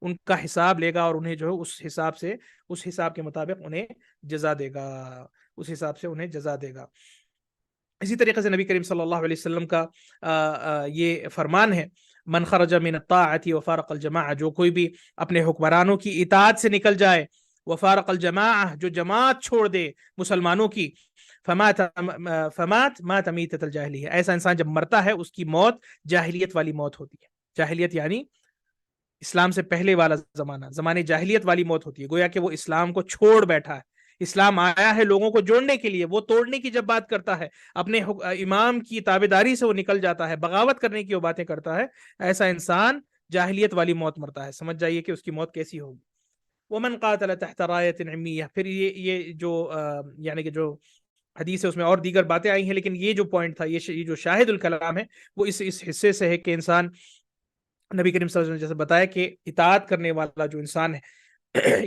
ان کا حساب لے گا, اور انہیں جو ہے اس حساب کے مطابق انہیں جزا دے گا, اس حساب سے انہیں جزا دے گا. اسی طریقے سے نبی کریم صلی اللہ علیہ وسلم کا یہ فرمان ہے, من خرج من الطاعت وفارق الجماعہ, جو کوئی بھی اپنے حکمرانوں کی اطاعت سے نکل جائے, وفارق الجماعہ, جو جماعت چھوڑ دے مسلمانوں کی, فمات مات میتۃ الجاہلیہ, ایسا انسان جب مرتا ہے اس کی موت جاہلیت والی موت ہوتی ہے. جاہلیت یعنی اسلام سے پہلے والا زمانے جاہلیت والی موت ہوتی ہے, گویا کہ وہ اسلام کو چھوڑ بیٹھا ہے, اسلام آیا ہے لوگوں کو جوڑنے کے لیے، وہ توڑنے کی جب بات کرتا ہے، اپنے امام کی تابعداری سے وہ نکل جاتا ہے، بغاوت کرنے کی وہ باتیں کرتا ہے، ایسا انسان جاہلیت والی موت مرتا ہے. سمجھ جائیے کہ اس کی موت کیسی ہوگی. ومن قاتل تحت راية عمية. پھر یہ جو یعنی کہ جو حدیث ہے اس میں اور دیگر باتیں آئی ہیں، لیکن یہ جو پوائنٹ تھا، یہ جو شاہد الکلام ہے وہ اس حصے سے ہے کہ انسان، نبی کریم صلی اللہ علیہ وسلم نے جیسے بتایا کہ اطاعت کرنے والا جو انسان ہے،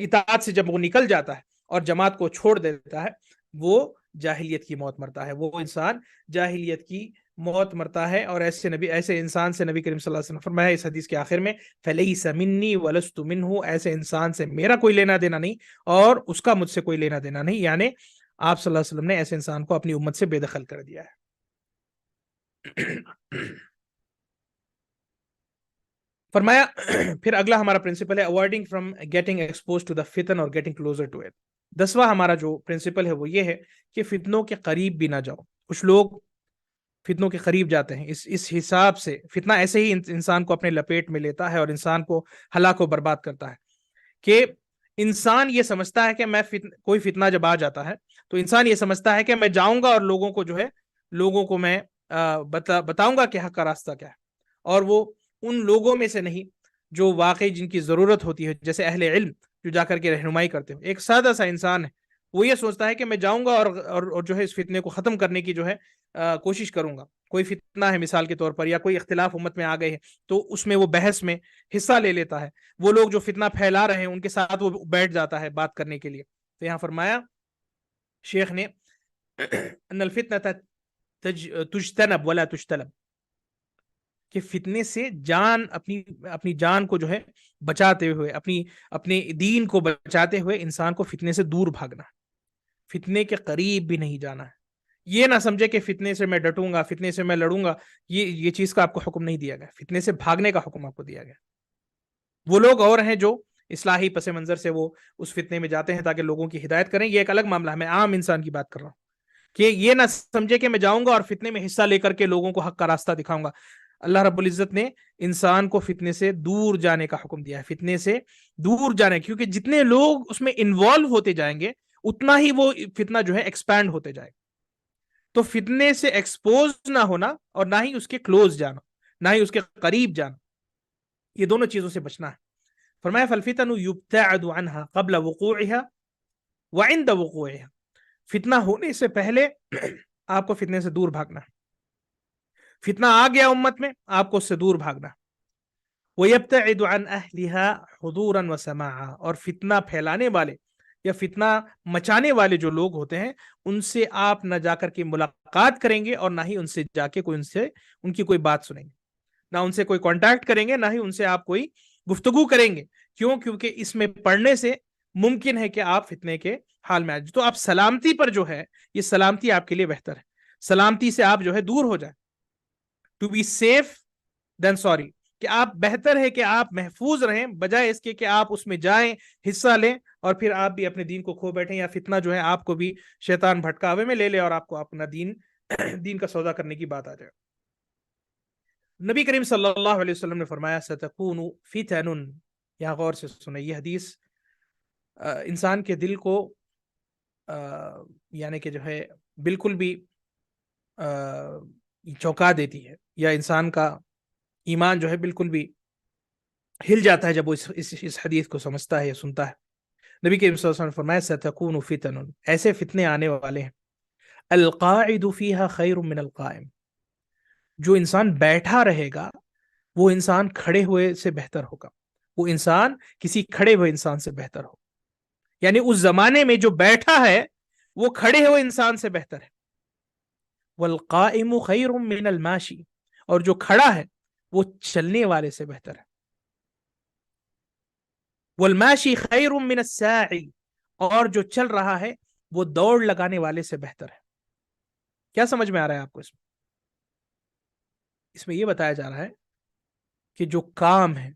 اطاعت سے جب وہ نکل جاتا ہے اور جماعت کو چھوڑ دیتا ہے، وہ جاہلیت کی موت مرتا ہے، وہ انسان جاہلیت کی موت مرتا ہے. اور ایسے انسان سے نبی کریم صلی اللہ علیہ وسلم فرمایا اس حدیث کے آخر میں، فَلَيْسَ مِنِّي وَلَسْتُ مِنْهُ. ایسے انسان سے میرا کوئی لینا دینا نہیں اور اس کا مجھ سے کوئی لینا دینا نہیں. یعنی آپ صلی اللہ علیہ وسلم نے ایسے انسان کو اپنی امت سے بے دخل کر دیا ہے. فرمایا پھر اگلا ہمارا پرنسپل ہے avoiding from getting exposed to the فتن اور گیٹنگ کلوزر ٹو اٹ. 10واں ہمارا جو پرنسپل ہے وہ یہ ہے کہ فتنوں کے قریب بھی نہ جاؤ. کچھ لوگ فتنوں کے قریب جاتے ہیں، اس حساب سے فتنہ ایسے ہی انسان کو اپنے لپیٹ میں لیتا ہے اور انسان کو ہلاک و برباد کرتا ہے کہ انسان یہ سمجھتا ہے کہ کوئی فتنہ جب آ جاتا ہے تو انسان یہ سمجھتا ہے کہ میں جاؤں گا اور لوگوں کو میں بتاؤں گا کہ حق کا راستہ کیا ہے، اور وہ ان لوگوں میں سے نہیں جو واقعی جن کی ضرورت ہوتی ہے، جیسے اہل علم جو جا کر کے رہنمائی کرتے ہیں. ایک سادہ سا انسان ہے، وہ یہ سوچتا ہے کہ میں جاؤں گا اور جو ہے اس فتنے کو ختم کرنے کی جو ہے کوشش کروں گا. کوئی فتنہ ہے مثال کے طور پر، یا کوئی اختلاف امت میں آ گئے ہیں تو اس میں وہ بحث میں حصہ لے لیتا ہے. وہ لوگ جو فتنہ پھیلا رہے ہیں ان کے ساتھ وہ بیٹھ جاتا ہے بات کرنے کے لیے. تو یہاں فرمایا شیخ نے ان الفتنہ تجتنب ولا تجتلب، کہ فتنے سے اپنی جان کو جو ہے بچاتے ہوئے، اپنے دین کو بچاتے ہوئے انسان کو فتنے سے دور بھاگنا، فتنے کے قریب بھی نہیں جانا ہے. یہ نہ سمجھے کہ فتنے سے میں ڈٹوں گا، فتنے سے میں لڑوں گا، یہ چیز کا آپ کو حکم نہیں دیا گیا. فتنے سے بھاگنے کا حکم آپ کو دیا گیا. وہ لوگ اور ہیں جو اصلاحی پس منظر سے وہ اس فتنے میں جاتے ہیں تاکہ لوگوں کی ہدایت کریں، یہ ایک الگ معاملہ ہے. میں عام انسان کی بات کر رہا ہوں کہ یہ نہ سمجھے کہ میں جاؤں گا اور فتنے میں حصہ لے کر کے لوگوں کو حق کا راستہ دکھاؤں گا. اللہ رب العزت نے انسان کو فتنے سے دور جانے کا حکم دیا ہے، فتنے سے دور جانے، کیونکہ جتنے لوگ اس میں انوالو ہوتے جائیں گے اتنا ہی وہ فتنہ جو ہے ایکسپینڈ ہوتے جائے گا. تو فتنے سے ایکسپوز نہ ہونا اور نہ ہی اس کے کلوز جانا، نہ ہی اس کے قریب جانا، یہ دونوں چیزوں سے بچنا ہے. فرمایا فالفتن یبتعد عنها قبل وقوعها وعند وقوعها. فتنہ ہونے سے پہلے آپ کو فتنے سے دور بھاگنا. فتنہ آ گیا امت میں، آپ کو اس سے دور بھاگنا. وَيَبْتَعِدُ عَنْ أَهْلِهَا حُضُورًا وَسَمَاعًا. اور فتنہ پھیلانے والے یا فتنہ مچانے والے جو لوگ ہوتے ہیں ان سے آپ نہ جا کر کے ملاقات کریں گے اور نہ ہی ان سے جا کے ان کی کوئی بات سنیں گے، نہ ان سے کوئی کانٹیکٹ کریں گے، نہ ہی ان سے آپ کوئی گفتگو کریں گے. کیوں؟ کیونکہ اس میں پڑھنے سے ممکن ہے کہ آپ فتنے کے حال میں آ جائیں. تو آپ سلامتی پر جو ہے، یہ سلامتی آپ کے لیے بہتر ہے، سلامتی سے آپ جو ہے دور ہو جائیں. To be safe than sorry, کہ آپ بہتر ہے کہ آپ محفوظ رہیں بجائے اس کے کہ آپ اس میں جائیں، حصہ لیں اور پھر آپ بھی اپنے دین کو کھو بیٹھیں، یا فتنہ جو ہے آپ کو بھی شیطان بھٹکاوے میں لے لے اور آپ کو اپنا دین کا سودا کرنے کی بات آ جائے. نبی کریم صلی اللہ علیہ وسلم نے فرمایا ستکون فتن. یہاں غور سے سنیں، یہ حدیث انسان کے دل کو یعنی کہ جو ہے بالکل بھی چونکا دیتی ہے، یا انسان کا ایمان جو ہے بالکل بھی ہل جاتا ہے جب وہ اس حدیث کو سمجھتا ہے یا سنتا ہے. نبی کریم صلی اللہ علیہ وسلم نے فرمایا ستکون فتن، ایسے فتنے آنے والے ہیں، القاعد فیہا خیر من القائم. جو انسان بیٹھا رہے گا وہ انسان کھڑے ہوئے سے بہتر ہوگا، وہ انسان کسی کھڑے ہوئے انسان سے بہتر ہو. یعنی اس زمانے میں جو بیٹھا ہے وہ کھڑے ہوئے انسان سے بہتر ہے. والقائم خیر من الماشی، اور جو کھڑا ہے وہ چلنے والے سے بہتر ہے. والماشی خیر من الساعی، اور جو چل رہا ہے وہ دوڑ لگانے والے سے بہتر ہے. کیا سمجھ میں آ رہا ہے آپ کو؟ اس میں یہ بتایا جا رہا ہے کہ جو کام ہے،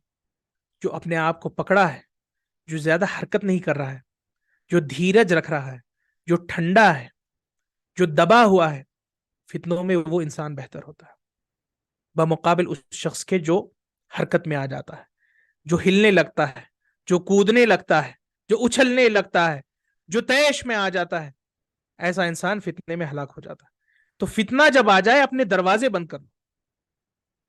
جو اپنے آپ کو پکڑا ہے، جو زیادہ حرکت نہیں کر رہا ہے، جو دھیرج رکھ رہا ہے، جو ٹھنڈا ہے، جو دبا ہوا ہے، فتنوں میں وہ انسان بہتر ہوتا ہے بمقابل اس شخص کے جو حرکت میں آ جاتا ہے، جو ہلنے لگتا ہے، جو کودنے لگتا ہے، جو اچھلنے لگتا ہے، جو طیش میں آ جاتا ہے، ایسا انسان فتنے میں ہلاک ہو جاتا ہے۔ تو فتنہ جب آ جائے اپنے دروازے بند کر لو،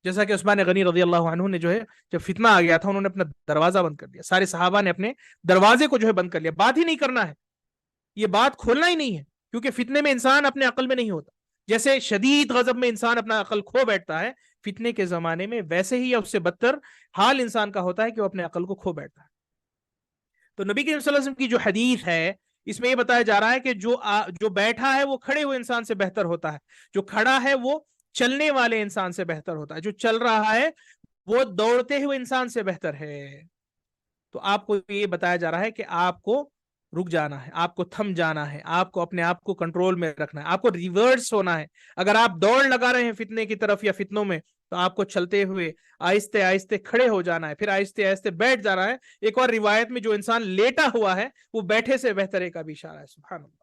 جیسا کہ عثمان غنی رضی اللہ عنہ نے جو ہے جب فتنہ آ گیا تھا انہوں نے اپنا دروازہ بند کر دیا، سارے صحابہ نے اپنے دروازے کو جو ہے بند کر لیا، بات ہی نہیں کرنا ہے، یہ بات کھولنا ہی نہیں ہے، کیونکہ فتنے میں انسان اپنے عقل میں نہیں ہوتا۔ جیسے شدید غضب میں انسان اپنا عقل کھو بیٹھتا ہے، فتنے کے زمانے میں ویسے ہی یا اس سے بدتر حال انسان کا ہوتا ہے کہ وہ اپنے عقل کو کھو بیٹھتا ہے۔ تو نبی کریم صلی اللہ علیہ وسلم کی جو حدیث ہے اس میں یہ بتایا جا رہا ہے کہ جو بیٹھا ہے وہ کھڑے ہوئے انسان سے بہتر ہوتا ہے، جو کھڑا ہے وہ چلنے والے انسان سے بہتر ہوتا ہے، جو چل رہا ہے وہ دوڑتے ہوئے انسان سے بہتر ہے۔ تو آپ کو یہ بتایا جا رہا ہے کہ آپ کو رک جانا ہے، آپ کو تھم جانا ہے، آپ کو اپنے آپ کو کنٹرول میں رکھنا ہے، آپ کو ریورس ہونا ہے۔ اگر آپ دوڑ لگا رہے ہیں فتنے کی طرف یا فتنوں میں، تو آپ کو چلتے ہوئے آہستہ آہستہ کھڑے ہو جانا ہے، پھر آہستہ آہستہ بیٹھ جانا ہے۔ ایک اور روایت میں جو انسان لیٹا ہوا ہے وہ بیٹھے سے بہتر ہے کا بھی اشارہ ہے، سبحان اللہ۔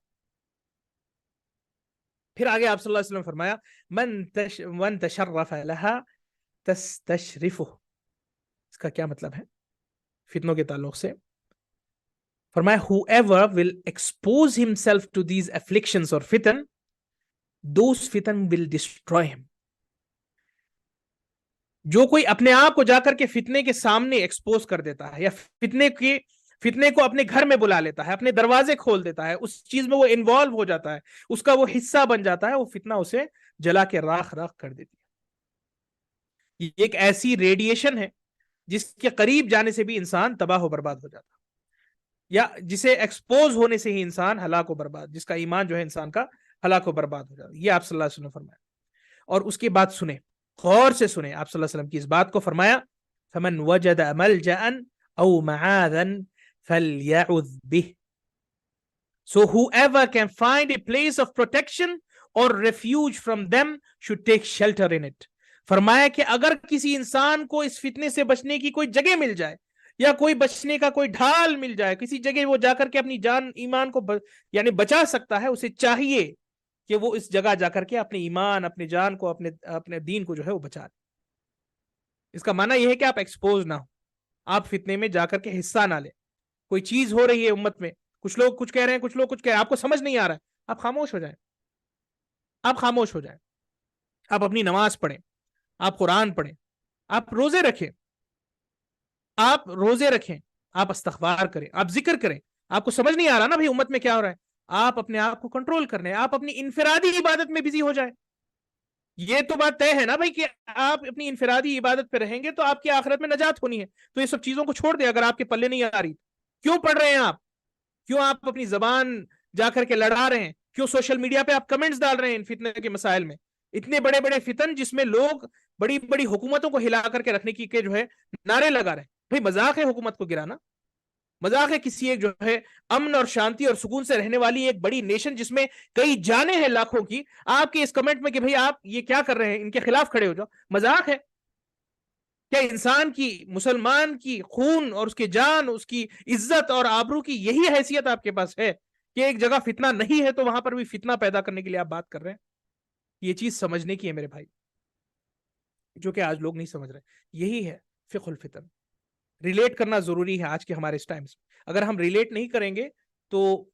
پھر آگے آپ صلی اللہ علیہ وسلم فرمایا من تشرف لها تستشرفه، اس کا کیا مطلب ہے فتنوں کے تعلق سے؟ فرمایا whoever will expose himself to these afflictions or fitan, those fitan will destroy him۔ جو کوئی اپنے آپ کو جا کر کے فتنے کے سامنے ایکسپوز کر دیتا ہے یا فتنے کو اپنے گھر میں بلا لیتا ہے، اپنے دروازے کھول دیتا ہے، اس چیز میں وہ انوالو ہو جاتا ہے، اس کا وہ حصہ بن جاتا ہے، وہ فتنہ اسے جلا کے راکھ راکھ کر دیتی ہے۔ یہ ایک ایسی ریڈیشن ہے جس کے قریب جانے سے بھی انسان تباہ و برباد ہو جاتا ہے، یا جسے ایکسپوز ہونے سے ہی انسان ہلاک و برباد، جس کا ایمان جو ہے انسان کا ہلاک و برباد ہو جاتا ہے۔ یہ آپ صلی اللہ علیہ وسلم نے فرمایا۔ اور اس کی بات سنیں، غور سے سنیں آپ صلی اللہ علیہ وسلم کی اس بات کو، فرمایا فمن وجد ملجأ او معاذا فليعذ به۔ So whoever can find a place of protection or refuge from them should take shelter in it۔ فرمایا کہ اگر کسی انسان کو اس فتنے سے بچنے کی کوئی جگہ مل جائے یا کوئی بچنے کا کوئی ڈھال مل جائے، کسی جگہ وہ جا کر کے اپنی جان ایمان کو یعنی بچا سکتا ہے، اسے چاہیے کہ وہ اس جگہ جا کر کے اپنے ایمان، اپنے جان کو، اپنے دین کو جو ہے وہ بچا لے۔ اس کا معنی یہ ہے کہ آپ ایکسپوز نہ ہو، آپ فتنے میں جا کر کے حصہ نہ لیں۔ کوئی چیز ہو رہی ہے امت میں، کچھ لوگ کچھ کہہ رہے ہیں، کچھ لوگ کچھ کہہ رہے ہیں، آپ کو سمجھ نہیں آ رہا ہے، آپ خاموش ہو جائیں، آپ خاموش ہو جائیں، آپ اپنی نماز پڑھیں، آپ قرآن پڑھیں، آپ روزے رکھیں، آپ استغفار کریں، آپ ذکر کریں۔ آپ کو سمجھ نہیں آ رہا نا بھائی امت میں کیا ہو رہا ہے، آپ اپنے آپ کو کنٹرول کرنے، آپ اپنی انفرادی عبادت میں بزی ہو جائیں۔ یہ تو بات طے ہے نا بھائی کہ آپ اپنی انفرادی عبادت پہ رہیں گے تو آپ کی آخرت میں نجات ہونی ہے۔ تو یہ سب چیزوں کو چھوڑ دیں اگر آپ کے پلے نہیں آ رہی۔ کیوں پڑھ رہے ہیں آپ؟ کیوں آپ اپنی زبان جا کر کے لڑا رہے ہیں؟ کیوں سوشل میڈیا پہ آپ کمنٹس ڈال رہے ہیں ان فتنے کے مسائل میں؟ اتنے بڑے بڑے فتن جس میں لوگ بڑی بڑی حکومتوں کو ہلا کر کے رکھنے کی جو ہے نعرے لگا رہے ہیں۔ بھائی مذاق ہے حکومت کو گرانا؟ مذاق ہے کسی ایک جو ہے امن اور شانتی اور سکون سے رہنے والی ایک بڑی نیشن جس میں کئی جانیں ہیں لاکھوں کی، آپ کے اس کمنٹ میں کہ بھئی آپ یہ کیا کر رہے ہیں، ان کے خلاف کھڑے ہو جاؤ، مذاق ہے؟ کیا انسان کی، مسلمان کی خون اور اس کی جان، اس کی عزت اور آبرو کی یہی حیثیت آپ کے پاس ہے کہ ایک جگہ فتنہ نہیں ہے تو وہاں پر بھی فتنہ پیدا کرنے کے لیے آپ بات کر رہے ہیں؟ یہ چیز سمجھنے کی ہے میرے بھائی، جو کہ آج لوگ نہیں سمجھ رہے۔ یہی ہے فقہ الفتن۔ ریلیٹ کرنا ضروری ہے آج کے ہمارے اس ٹائم سے۔ اگر ہم ریلیٹ نہیں کریں گے تو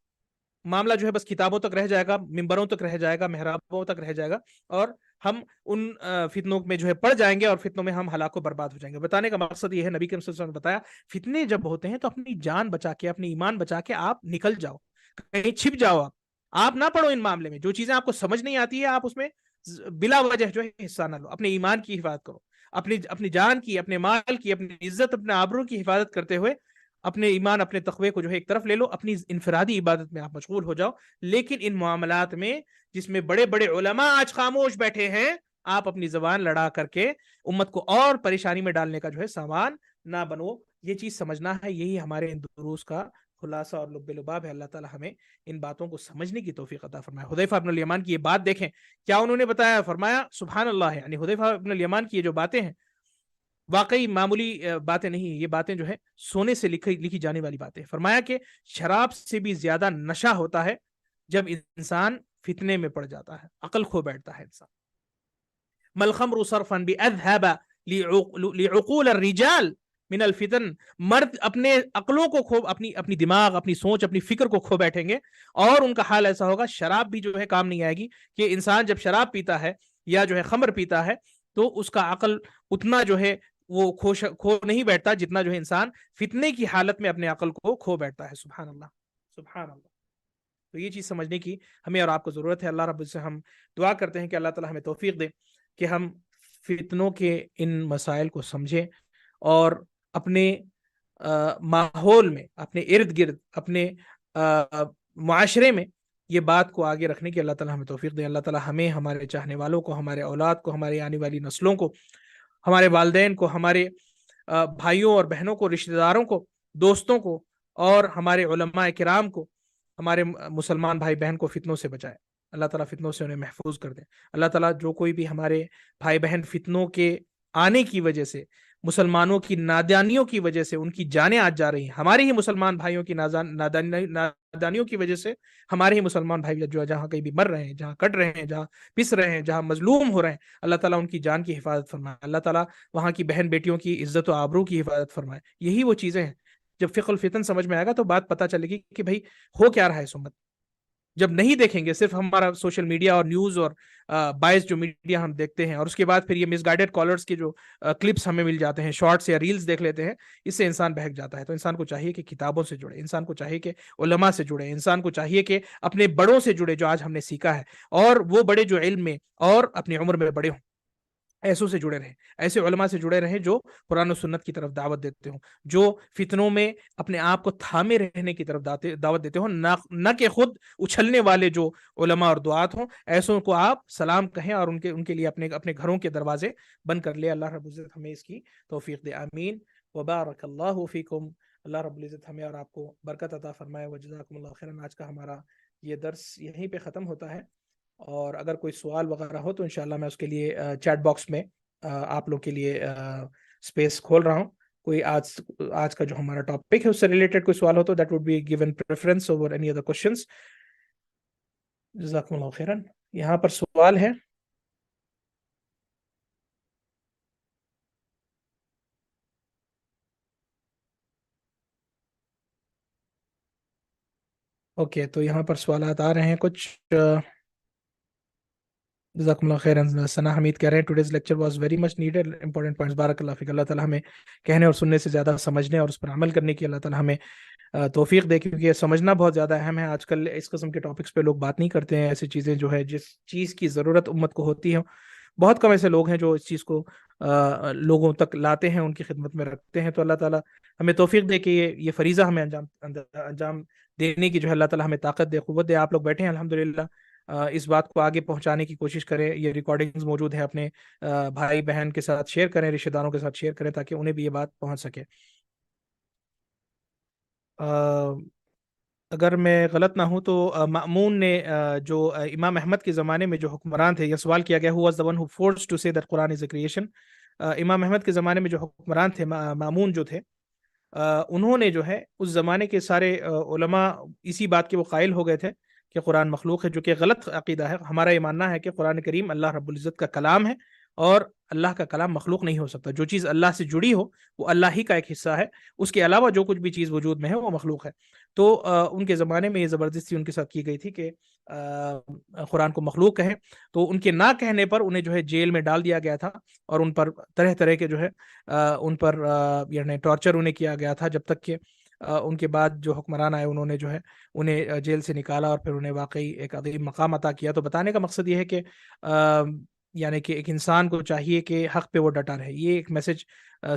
معاملہ جو ہے بس کتابوں تک رہ جائے گا، ممبروں تک رہ جائے گا، محرابوں تک رہ جائے گا، اور ہم ان فتنوں میں جو ہے پڑ جائیں گے اور فتنوں میں ہم ہلاک و برباد ہو جائیں گے۔ بتانے کا مقصد یہ ہے، نبی کریم صلی اللہ علیہ وسلم نے بتایا فتنے جب ہوتے ہیں تو اپنی جان بچا کے، اپنی ایمان بچا کے آپ نکل جاؤ، کہیں چھپ جاؤ، آپ نہ پڑھو ان معاملے میں۔ جو چیزیں آپ کو سمجھ نہیں آتی ہے آپ اس میں بلا وجہ جو ہے حصہ نہ لو، اپنے ایمان کی حفاظت کرو، اپنی جان کی، اپنے مال کی، اپنی عزت، اپنے آبرو کی حفاظت کرتے ہوئے اپنے ایمان، اپنے تقوی کو جو ہے ایک طرف لے لو، اپنی انفرادی عبادت میں آپ مشغول ہو جاؤ۔ لیکن ان معاملات میں جس میں بڑے بڑے علماء آج خاموش بیٹھے ہیں، آپ اپنی زبان لڑا کر کے امت کو اور پریشانی میں ڈالنے کا جو ہے سامان نہ بنو۔ یہ چیز سمجھنا ہے، یہی ہمارے ان دروس کا خلاصہ اور لب لباب ہے۔ اللہ تعالی ہمیں ان باتوں کو سمجھنے کی توفیق عطا فرمائے۔ حذیفہ بن الیمان کی یہ بات دیکھیں، کیا انہوں نے بتایا؟ فرمایا سبحان اللہ، یعنی حذیفہ بن الیمان کی یہ جو باتیں ہیں واقعی معمولی باتیں نہیں، یہ باتیں جو ہے سونے سے لکھی جانے والی باتیں۔ فرمایا کہ شراب سے بھی زیادہ نشہ ہوتا ہے جب انسان فتنے میں پڑ جاتا ہے، عقل کھو بیٹھتا ہے انسان۔ مل الخمر صرفا باذهب لعقول الرجال من الفتن, مرد اپنے عقلوں کو کھو, اپنی دماغ, اپنی سوچ, اپنی فکر کو کھو بیٹھیں گے, اور ان کا حال ایسا ہوگا. شراب بھی جو ہے کام نہیں آئے گی, کہ انسان جب شراب پیتا ہے یا جو ہے خمر پیتا ہے تو اس کا عقل اتنا جو ہے وہ کھو نہیں بیٹھتا جتنا جو ہے انسان فتنے کی حالت میں اپنے عقل کو کھو بیٹھتا ہے. سبحان اللہ, سبحان اللہ. تو یہ چیز سمجھنے کی ہمیں اور آپ کو ضرورت ہے. اللہ رب سے ہم دعا کرتے ہیں کہ اللہ تعالی ہمیں توفیق دے کہ ہم فتنوں کے ان مسائل کو سمجھیں, اور اپنے ماحول میں, اپنے ارد گرد, اپنے معاشرے میں یہ بات کو آگے رکھنے کی اللہ تعالیٰ ہمیں توفیق دے. اللہ تعالیٰ ہمیں, ہمارے چاہنے والوں کو, ہمارے اولاد کو, ہمارے آنے والی نسلوں کو, ہمارے والدین کو, ہمارے بھائیوں اور بہنوں کو, رشتہ داروں کو, دوستوں کو, اور ہمارے علماء کرام کو, ہمارے مسلمان بھائی بہن کو فتنوں سے بچائے. اللہ تعالیٰ فتنوں سے انہیں محفوظ کر دے. اللہ تعالیٰ جو کوئی بھی ہمارے بھائی بہن فتنوں کے آنے کی وجہ سے, مسلمانوں کی نادانیوں کی وجہ سے ان کی جانیں آج جا رہی ہیں, ہمارے ہی مسلمان بھائیوں کی نادانیوں کی وجہ سے ہمارے ہی مسلمان بھائی جو جہاں کہیں بھی مر رہے ہیں, جہاں کٹ رہے ہیں, جہاں پس رہے ہیں, جہاں مظلوم ہو رہے ہیں, اللہ تعالیٰ ان کی جان کی حفاظت فرمائے. اللہ تعالیٰ وہاں کی بہن بیٹیوں کی عزت و آبرو کی حفاظت فرمائے. یہی وہ چیزیں ہیں. جب فقہ الفتن سمجھ میں آئے گا تو بات پتہ چلے گی کہ بھائی ہو کیا رہا ہے اس امت. جب نہیں دیکھیں گے, صرف ہمارا سوشل میڈیا اور نیوز اور باعث جو میڈیا ہم دیکھتے ہیں, اور اس کے بعد پھر یہ مس گائیڈڈ کالرز کے جو کلپس ہمیں مل جاتے ہیں, شارٹس یا ریلز دیکھ لیتے ہیں, اس سے انسان بہک جاتا ہے. تو انسان کو چاہیے کہ کتابوں سے جڑے, انسان کو چاہیے کہ علماء سے جڑے, انسان کو چاہیے کہ اپنے بڑوں سے جڑے جو آج ہم نے سیکھا ہے, اور وہ بڑے جو علم میں اور اپنی عمر میں بڑے ہوں, ایسوں سے جڑے رہیں, ایسے علماء سے جڑے رہیں جو قرآن و سنت کی طرف دعوت دیتے ہوں, جو فتنوں میں اپنے آپ کو تھامے رہنے کی طرف دعوت دیتے ہوں, نہ کہ خود اچھلنے والے جو علماء اور دعات ہوں. ایسوں کو آپ سلام کہیں اور ان کے لیے اپنے گھروں کے دروازے بند کر لے. اللہ رب العزت ہمیں اس کی توفیق دے. آمین. وبارک اللہ فیکم. اللہ رب العزت ہمیں اور آپ کو برکت عطا فرمائے. وجزاکم اللہ خیرا. آج کا ہمارا یہ درس یہیں پہ ختم ہوتا ہے, اور اگر کوئی سوال وغیرہ ہو تو انشاءاللہ میں اس کے لیے چیٹ باکس میں آپ لوگ کے لیے سپیس کھول رہا ہوں. کوئی آج کا جو ہمارا ٹاپک ہے اس سے ریلیٹڈ کوئی سوال ہو تو that would be given preference over any other questions. جزاکم اللہ خیرا. یہاں پر سوال ہے. اوکے, تو یہاں پر سوالات آ رہے ہیں کچھ. جزاکم اللہ خیرا. ثنا حمید کہہ رہے ہیں today's lecture was very much needed, important points. بارک اللہ فیک. اللہ تعالیٰ ہمیں کہنے اور سننے سے زیادہ سمجھنے اور اس پر عمل کرنے کی اللہ تعالیٰ ہمیں توفیق دے, کیونکہ یہ سمجھنا بہت زیادہ اہم ہے. آج کل اس قسم کے ٹاپکس پہ لوگ بات نہیں کرتے ہیں. ایسی چیزیں جو ہے جس چیز کی ضرورت امت کو ہوتی ہے, بہت کم ایسے لوگ ہیں جو اس چیز کو لوگوں تک لاتے ہیں, ان کی خدمت میں رکھتے ہیں. تو اللہ تعالیٰ ہمیں توفیق دے کہ یہ فریضہ ہمیں انجام دینے کی جو ہے اللہ تعالیٰ ہمیں طاقت دے, قوت دے. آپ لوگ بیٹھے ہیں الحمدللہ, اس بات کو آگے پہنچانے کی کوشش کریں. یہ ریکارڈنگز موجود ہیں, اپنے بھائی بہن کے ساتھ شیئر کریں, رشتہ داروں کے ساتھ شیئر کریں, تاکہ انہیں بھی یہ بات پہنچ سکے. اگر میں غلط نہ ہوں تو مأمون نے جو امام احمد کے زمانے میں جو حکمران تھے, یہ سوال کیا گیا, who was the one who forced to say that Quran is a creation. امام احمد کے زمانے میں جو حکمران تھے, مأمون جو تھے, انہوں نے جو ہے اس زمانے کے سارے علماء اسی بات کے وہ قائل ہو گئے تھے کہ قرآن مخلوق ہے, جو کہ غلط عقیدہ ہے. ہمارا یہ ماننا ہے کہ قرآن کریم اللہ رب العزت کا کلام ہے, اور اللہ کا کلام مخلوق نہیں ہو سکتا. جو چیز اللہ سے جڑی ہو وہ اللہ ہی کا ایک حصہ ہے, اس کے علاوہ جو کچھ بھی چیز وجود میں ہے وہ مخلوق ہے. تو ان کے زمانے میں یہ زبردستی ان کے ساتھ کی گئی تھی کہ قرآن کو مخلوق کہیں. تو ان کے نہ کہنے پر انہیں جو ہے جیل میں ڈال دیا گیا تھا, اور ان پر طرح طرح کے جو ہے ان پر یعنی ٹارچر انہیں کیا گیا تھا, جب تک کہ ان کے بعد جو حکمران آئے انہوں نے جو ہے انہیں جیل سے نکالا, اور پھر انہیں واقعی ایک عظیم مقام عطا کیا. تو بتانے کا مقصد یہ ہے کہ یعنی کہ ایک انسان کو چاہیے کہ حق پہ وہ ڈٹا رہے. یہ ایک میسج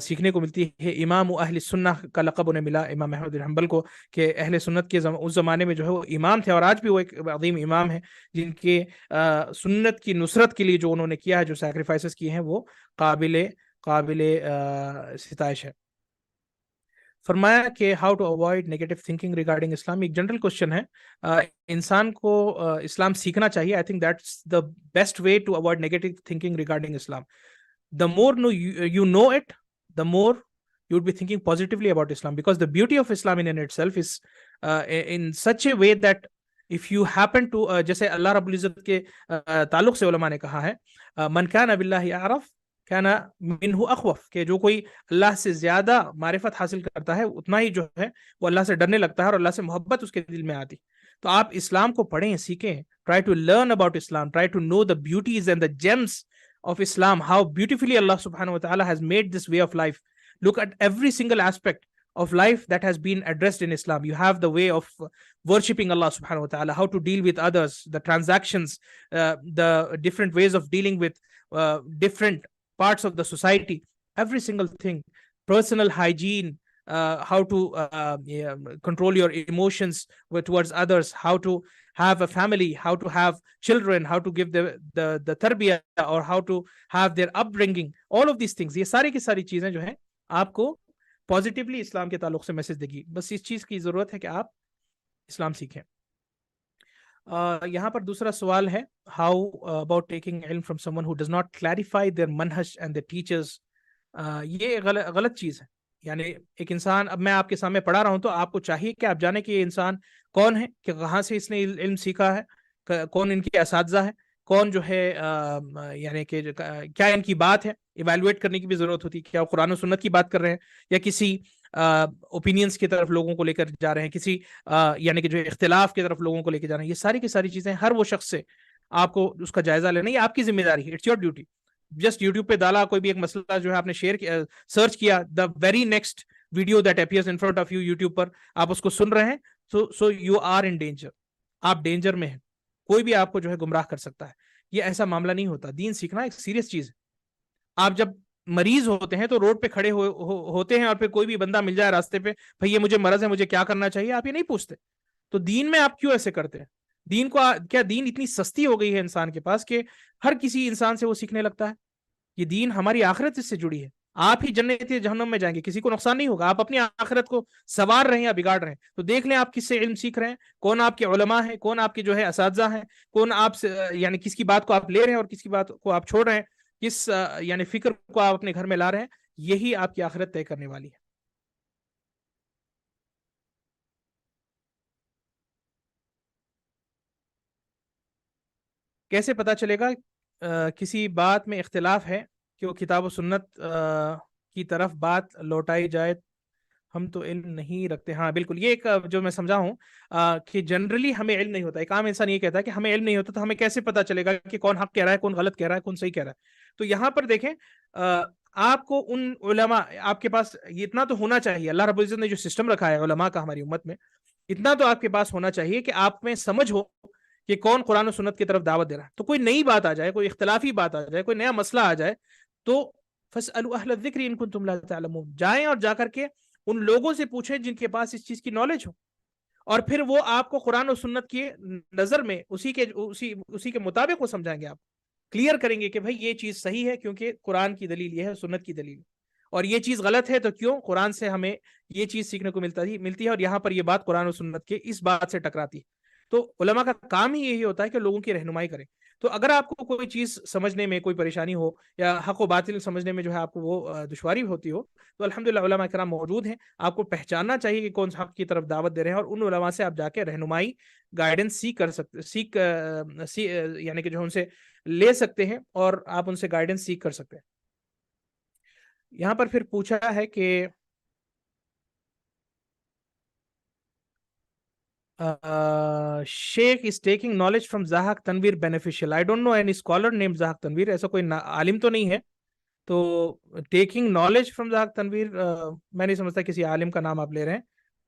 سیکھنے کو ملتی ہے. امام اہل سنہ کا لقب انہیں ملا, امام احمد بن حنبل کو, کہ اہل سنت کے اس زمانے میں جو ہے وہ امام تھے, اور آج بھی وہ ایک عظیم امام ہے, جن کے سنت کی نصرت کے لیے جو انہوں نے کیا ہے, جو سیکریفائسز کیے ہیں, وہ قابل ستائش ہے. فرمایا کہ how to avoid negative thinking regarding اسلام. ایک جنرل کوشچن ہے, انسان کو اسلام سیکھنا چاہیے. I think that's the best way to avoid negative thinking regarding اسلام. The more you know it, the more you would be thinking positively about Islam, because the beauty of Islam in itself is in such a way that if you happen to جیسے اللہ رب العزت کے تعلق سے علماء نے کہا ہے, من کان باللہ اعرف کانا منہ اخوف، کہ جو کوئی اللہ سے زیادہ معرفت حاصل کرتا ہے اتنا ہی جو ہے وہ اللہ سے ڈرنے لگتا ہے اور اللہ سے محبت اس کے دل میں آتی. تو آپ اسلام کو پڑھیں، سیکھیں. Try to learn about Islam, try to know the beauties and the gems of Islam, how beautifully Allah subhanahu wa ta'ala has made this way of life. Look at every single aspect of life that has been addressed in Islam. You have the way of worshipping Allah subhanahu wa ta'ala, how to deal with others, the transactions, the different ways of dealing with different parts of the society, every single thing, personal hygiene, how to control your emotions towards others, how to have a family, how to have children, how to give the tarbiyah, or how to have their upbringing. All of these things, یہ ساری کی ساری چیزیں جو ہیں آپ کو positively اسلام کے تعلق سے میسج دے گی. بس اس چیز کی ضرورت ہے کہ آپ اسلام سیکھیں. یہاں پر دوسرا سوال ہے, ہاؤ اباؤٹ ٹیکنگ علم from someone who does not clarify their منہج اینڈ دیئر ٹیچرز. یہ غلط چیز ہے. یعنی ایک انسان, اب میں آپ کے سامنے پڑھا رہا ہوں تو آپ کو چاہیے کہ آپ جانیں کہ یہ انسان کون ہے, کہ کہاں سے اس نے علم سیکھا ہے, کون ان کے اساتذہ ہے, کون جو ہے یعنی کہ کیا ان کی بات ہے. ایویلویٹ کرنے کی بھی ضرورت ہوتی ہے کہ کیا وہ قرآن و سنت کی بات کر رہے ہیں یا کسی اوپینینس کی طرف لوگوں کو لے کر جا رہے ہیں, کسی یعنی کہ جو اختلاف کی طرف لوگوں کو لے کے جا رہے ہیں. یہ ساری کی ساری چیزیں ہر وہ شخص سے آپ کو اس کا جائزہ لینا, یہ آپ کی ذمہ داری ہے. It's your duty. Just YouTube پہ ڈالا کوئی بھی ایک مسئلہ جو ہے آپ نے شیئر کیا, سرچ کیا, the very next video that appears in front of you YouTube پر آپ اس کو سن رہے ہیں, so you are in danger. آپ ڈینجر میں ہیں. کوئی بھی آپ کو جو ہے گمراہ کر سکتا ہے. یہ ایسا معاملہ نہیں ہوتا. دین سیکھنا ایک سیریس چیز ہے. آپ جب مریض ہوتے ہیں تو روڈ پہ کھڑے ہوتے ہیں اور پھر کوئی بھی بندہ مل جائے راستے پہ, بھائی یہ مجھے مرض ہے, مجھے کیا کرنا چاہیے, آپ یہ نہیں پوچھتے. تو دین میں آپ کیوں ایسے کرتے ہیں؟ دین کو کیا دین اتنی سستی ہو گئی ہے انسان کے پاس کہ ہر کسی انسان سے وہ سیکھنے لگتا ہے؟ یہ دین ہماری آخرت اس سے جڑی ہے. آپ ہی جنت جہنم میں جائیں گے, کسی کو نقصان نہیں ہوگا. آپ اپنی آخرت کو سوار رہے ہیں یا بگاڑ رہے ہیں. تو دیکھ لیں آپ کس سے علم سیکھ رہے ہیں, کون آپ کے علماء ہیں, کون آپ کے جو ہے اساتذہ ہیں, کون آپ سے یعنی کس کی بات کو آپ لے رہے ہیں اور کس کی بات کو آپ چھوڑ رہے ہیں, کس یعنی فکر کو آپ اپنے گھر میں لا رہے ہیں. یہی آپ کی آخرت طے کرنے والی ہے. کیسے پتا چلے گا کسی بات میں اختلاف ہے کہ وہ کتاب و سنت کی طرف بات لوٹائی جائے؟ ہم تو علم نہیں رکھتے. ہاں بالکل, یہ ایک جو میں سمجھا ہوں کہ جنرلی ہمیں علم نہیں ہوتا. ایک عام انسان یہ کہتا ہے کہ ہمیں علم نہیں ہوتا, تو ہمیں کیسے پتا چلے گا کہ کون حق کہہ رہا ہے, کون غلط کہہ رہا ہے, کون صحیح کہہ رہا ہے. تو یہاں پر دیکھیں, آپ کو ان علماء, آپ کے پاس اتنا تو ہونا چاہیے, اللہ رب العزت نے جو سسٹم رکھا ہے علماء کا ہماری امت میں, اتنا تو آپ کے پاس ہونا چاہیے کہ آپ میں سمجھ ہو کہ کون قرآن و سنت کی طرف دعوت دے رہا ہے. تو کوئی نئی بات آ جائے, کوئی اختلافی بات آ جائے, کوئی نیا مسئلہ آ جائے, تو فاسألوا اہل الذکر ان کنتم لا تعلمون, جائیں اور جا کر کے ان لوگوں سے پوچھیں جن کے پاس اس چیز کی نالج ہو, اور پھر وہ آپ کو قرآن و سنت کی نظر میں اسی کے مطابق وہ سمجھائیں گے. آپ کلیئر کریں گے کہ بھائی یہ چیز صحیح ہے کیونکہ قرآن کی دلیل یہ ہے, سنت کی دلیل, اور یہ چیز غلط ہے تو کیوں, قرآن سے ہمیں یہ چیز سیکھنے کو ملتی ہے, اور یہاں پر یہ بات قرآن و سنت کے اس بات سے ٹکراتی ہے. تو علماء کا کام ہی یہی ہوتا ہے کہ لوگوں کی رہنمائی کریں. تو اگر آپ کو کوئی چیز سمجھنے میں کوئی پریشانی ہو یا حق و باطل سمجھنے میں جو ہے آپ کو وہ دشواری ہوتی ہو, تو الحمدللہ علماء کرام موجود ہیں. آپ کو پہچاننا چاہیے کہ کون سا حق کی طرف دعوت دے رہے ہیں, اور ان علماء سے آپ جا کے رہنمائی, گائیڈنس یعنی کہ جو ان سے لے سکتے ہیں, اور آپ ان سے گائیڈنس سیکھ کر سکتے ہیں. یہاں پر پھر پوچھا ہے کہ Sheikh is taking knowledge from Zahaq Tanveer beneficial. I don't know any scholar named Zahaq Tanveer. ایسا کوئی عالم تو نہیں ہے. تو ٹیکنگ نالج فرام زہاق تنویر, میں نہیں سمجھتا کسی عالم کا نام آپ لے رہے ہیں.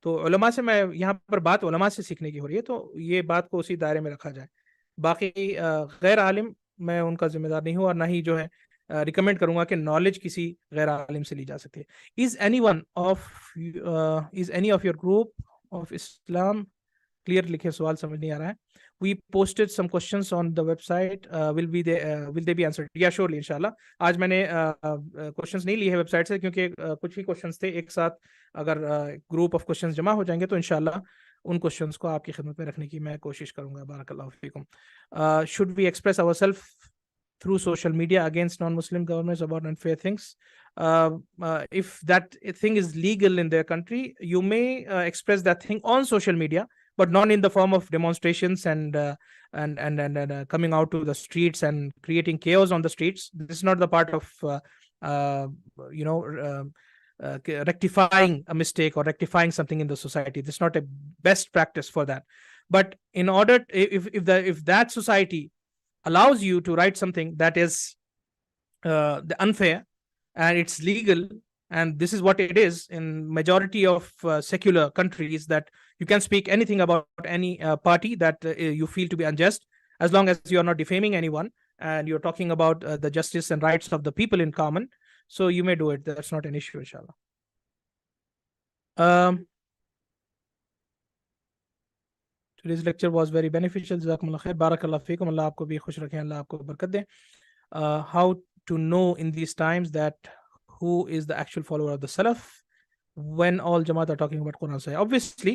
تو علماء سے, میں یہاں پر بات علماء سے سیکھنے کی ہو رہی ہے, تو یہ بات کو اسی دائرے میں رکھا جائے. باقی غیر عالم میں ان کا ذمہ دار نہیں ہوں, اور نہ ہی جو ہے ریکمینڈ کروں گا کہ نالج کسی غیر عالم سے لی جا سکتی ہے. Is any of your group of Islam clear لکھے, سوال سمجھ نہیں آ رہا ہے. We posted some questions on the website. Will they be answered? Yeah, surely, انشاءاللہ. آج میں نے questions نہیں لیے ہیں ویب سائٹ سے, کیونکہ کچھ ہی questions تھے. ایک ساتھ اگر گروپ آف questions جمع ہو جائیں گے تو انشاءاللہ ان questions کو آپ کی خدمت میں رکھنے کی میں کوشش کروں گا. بارک اللہ فیکم. Should we express ourselves through social media against non-Muslim governments about unfair things? If that thing is legal in their country, you may express that thing on social media, but not in the form of demonstrations and coming out to the streets and creating chaos on the streets. This is not the part of uh, you know rectifying a mistake or rectifying something in the society. This is not a best practice for that. But in order, if that society allows you to write something that is unfair and it's legal, and this is what it is in majority of secular countries, that you can speak anything about any party that you feel to be unjust, as long as you are not defaming anyone and you're talking about the justice and rights of the people in common. So you may do it. That's not an issue, inshallah. Today's lecture was very beneficial. Jazakumullah khair. Barakallah feekum. Allah aapko bhi khush rakhe. Allah aapko barakat de. How to know in these times that who is the actual follower of the Salaf when all Jamaat are talking about Quran Sahih? Obviously,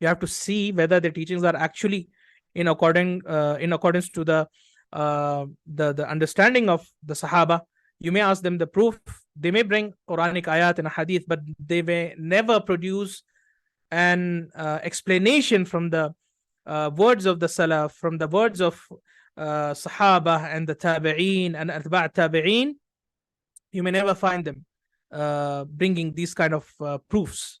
You have to see whether the teachings are actually in accordance to the understanding of the Sahaba. You may ask them the proof. They may bring Quranic ayat and hadith, but they may never produce an explanation from the words of the Salaf, from the words of Sahaba and the Tabi'een and Atba' Tabi'een. You may never find them bringing these kind of proofs.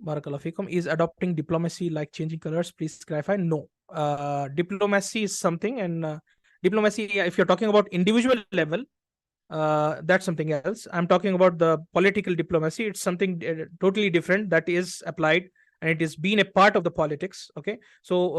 Barakallahu feekum. Is adopting diplomacy like changing colors? Please clarify. No. Diplomacy is something, and diplomacy, if you're talking about individual level, that's something else. I'm talking about the political diplomacy. It's something totally different that is applied and it has been a part of the politics. Okay, so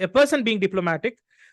A person being diplomatic,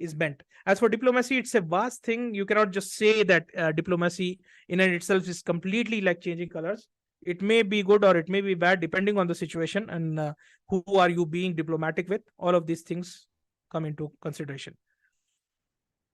is meant. As for diplomacy, it's a vast thing. You cannot just say that diplomacy in and itself is completely like changing colors. It may be good or it may be bad depending on the situation and who are you being diplomatic with. All of these things come into consideration.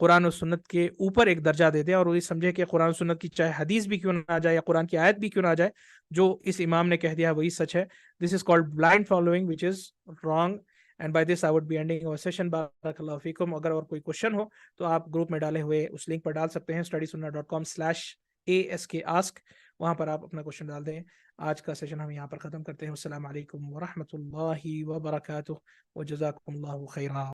قرآن و سنت کے اوپر ایک درجہ دے دیں اور وہ یہ سمجھے کہ قرآن و سنت کی چاہے حدیث بھی کیوں نہ آ جائے یا قرآن کی آیت بھی کیوں نہ آ جائے، جو اس امام نے کہہ دیا وہی سچ ہے. This is called blind following which is wrong. And by this I would be ending our session. بارک اللہ فیکم. اگر اور کوئی کوشچن ہو تو آپ گروپ میں ڈالے ہوئے اس لنک پر ڈال سکتے ہیں studysunnah.com/ask. وہاں پر آپ اپنا کوشچن ڈال دیں. آج کا سیشن ہم یہاں پر ختم کرتے ہیں. السلام علیکم ورحمۃ اللہ وبرکاتہ وجزاکم اللہ خیرا.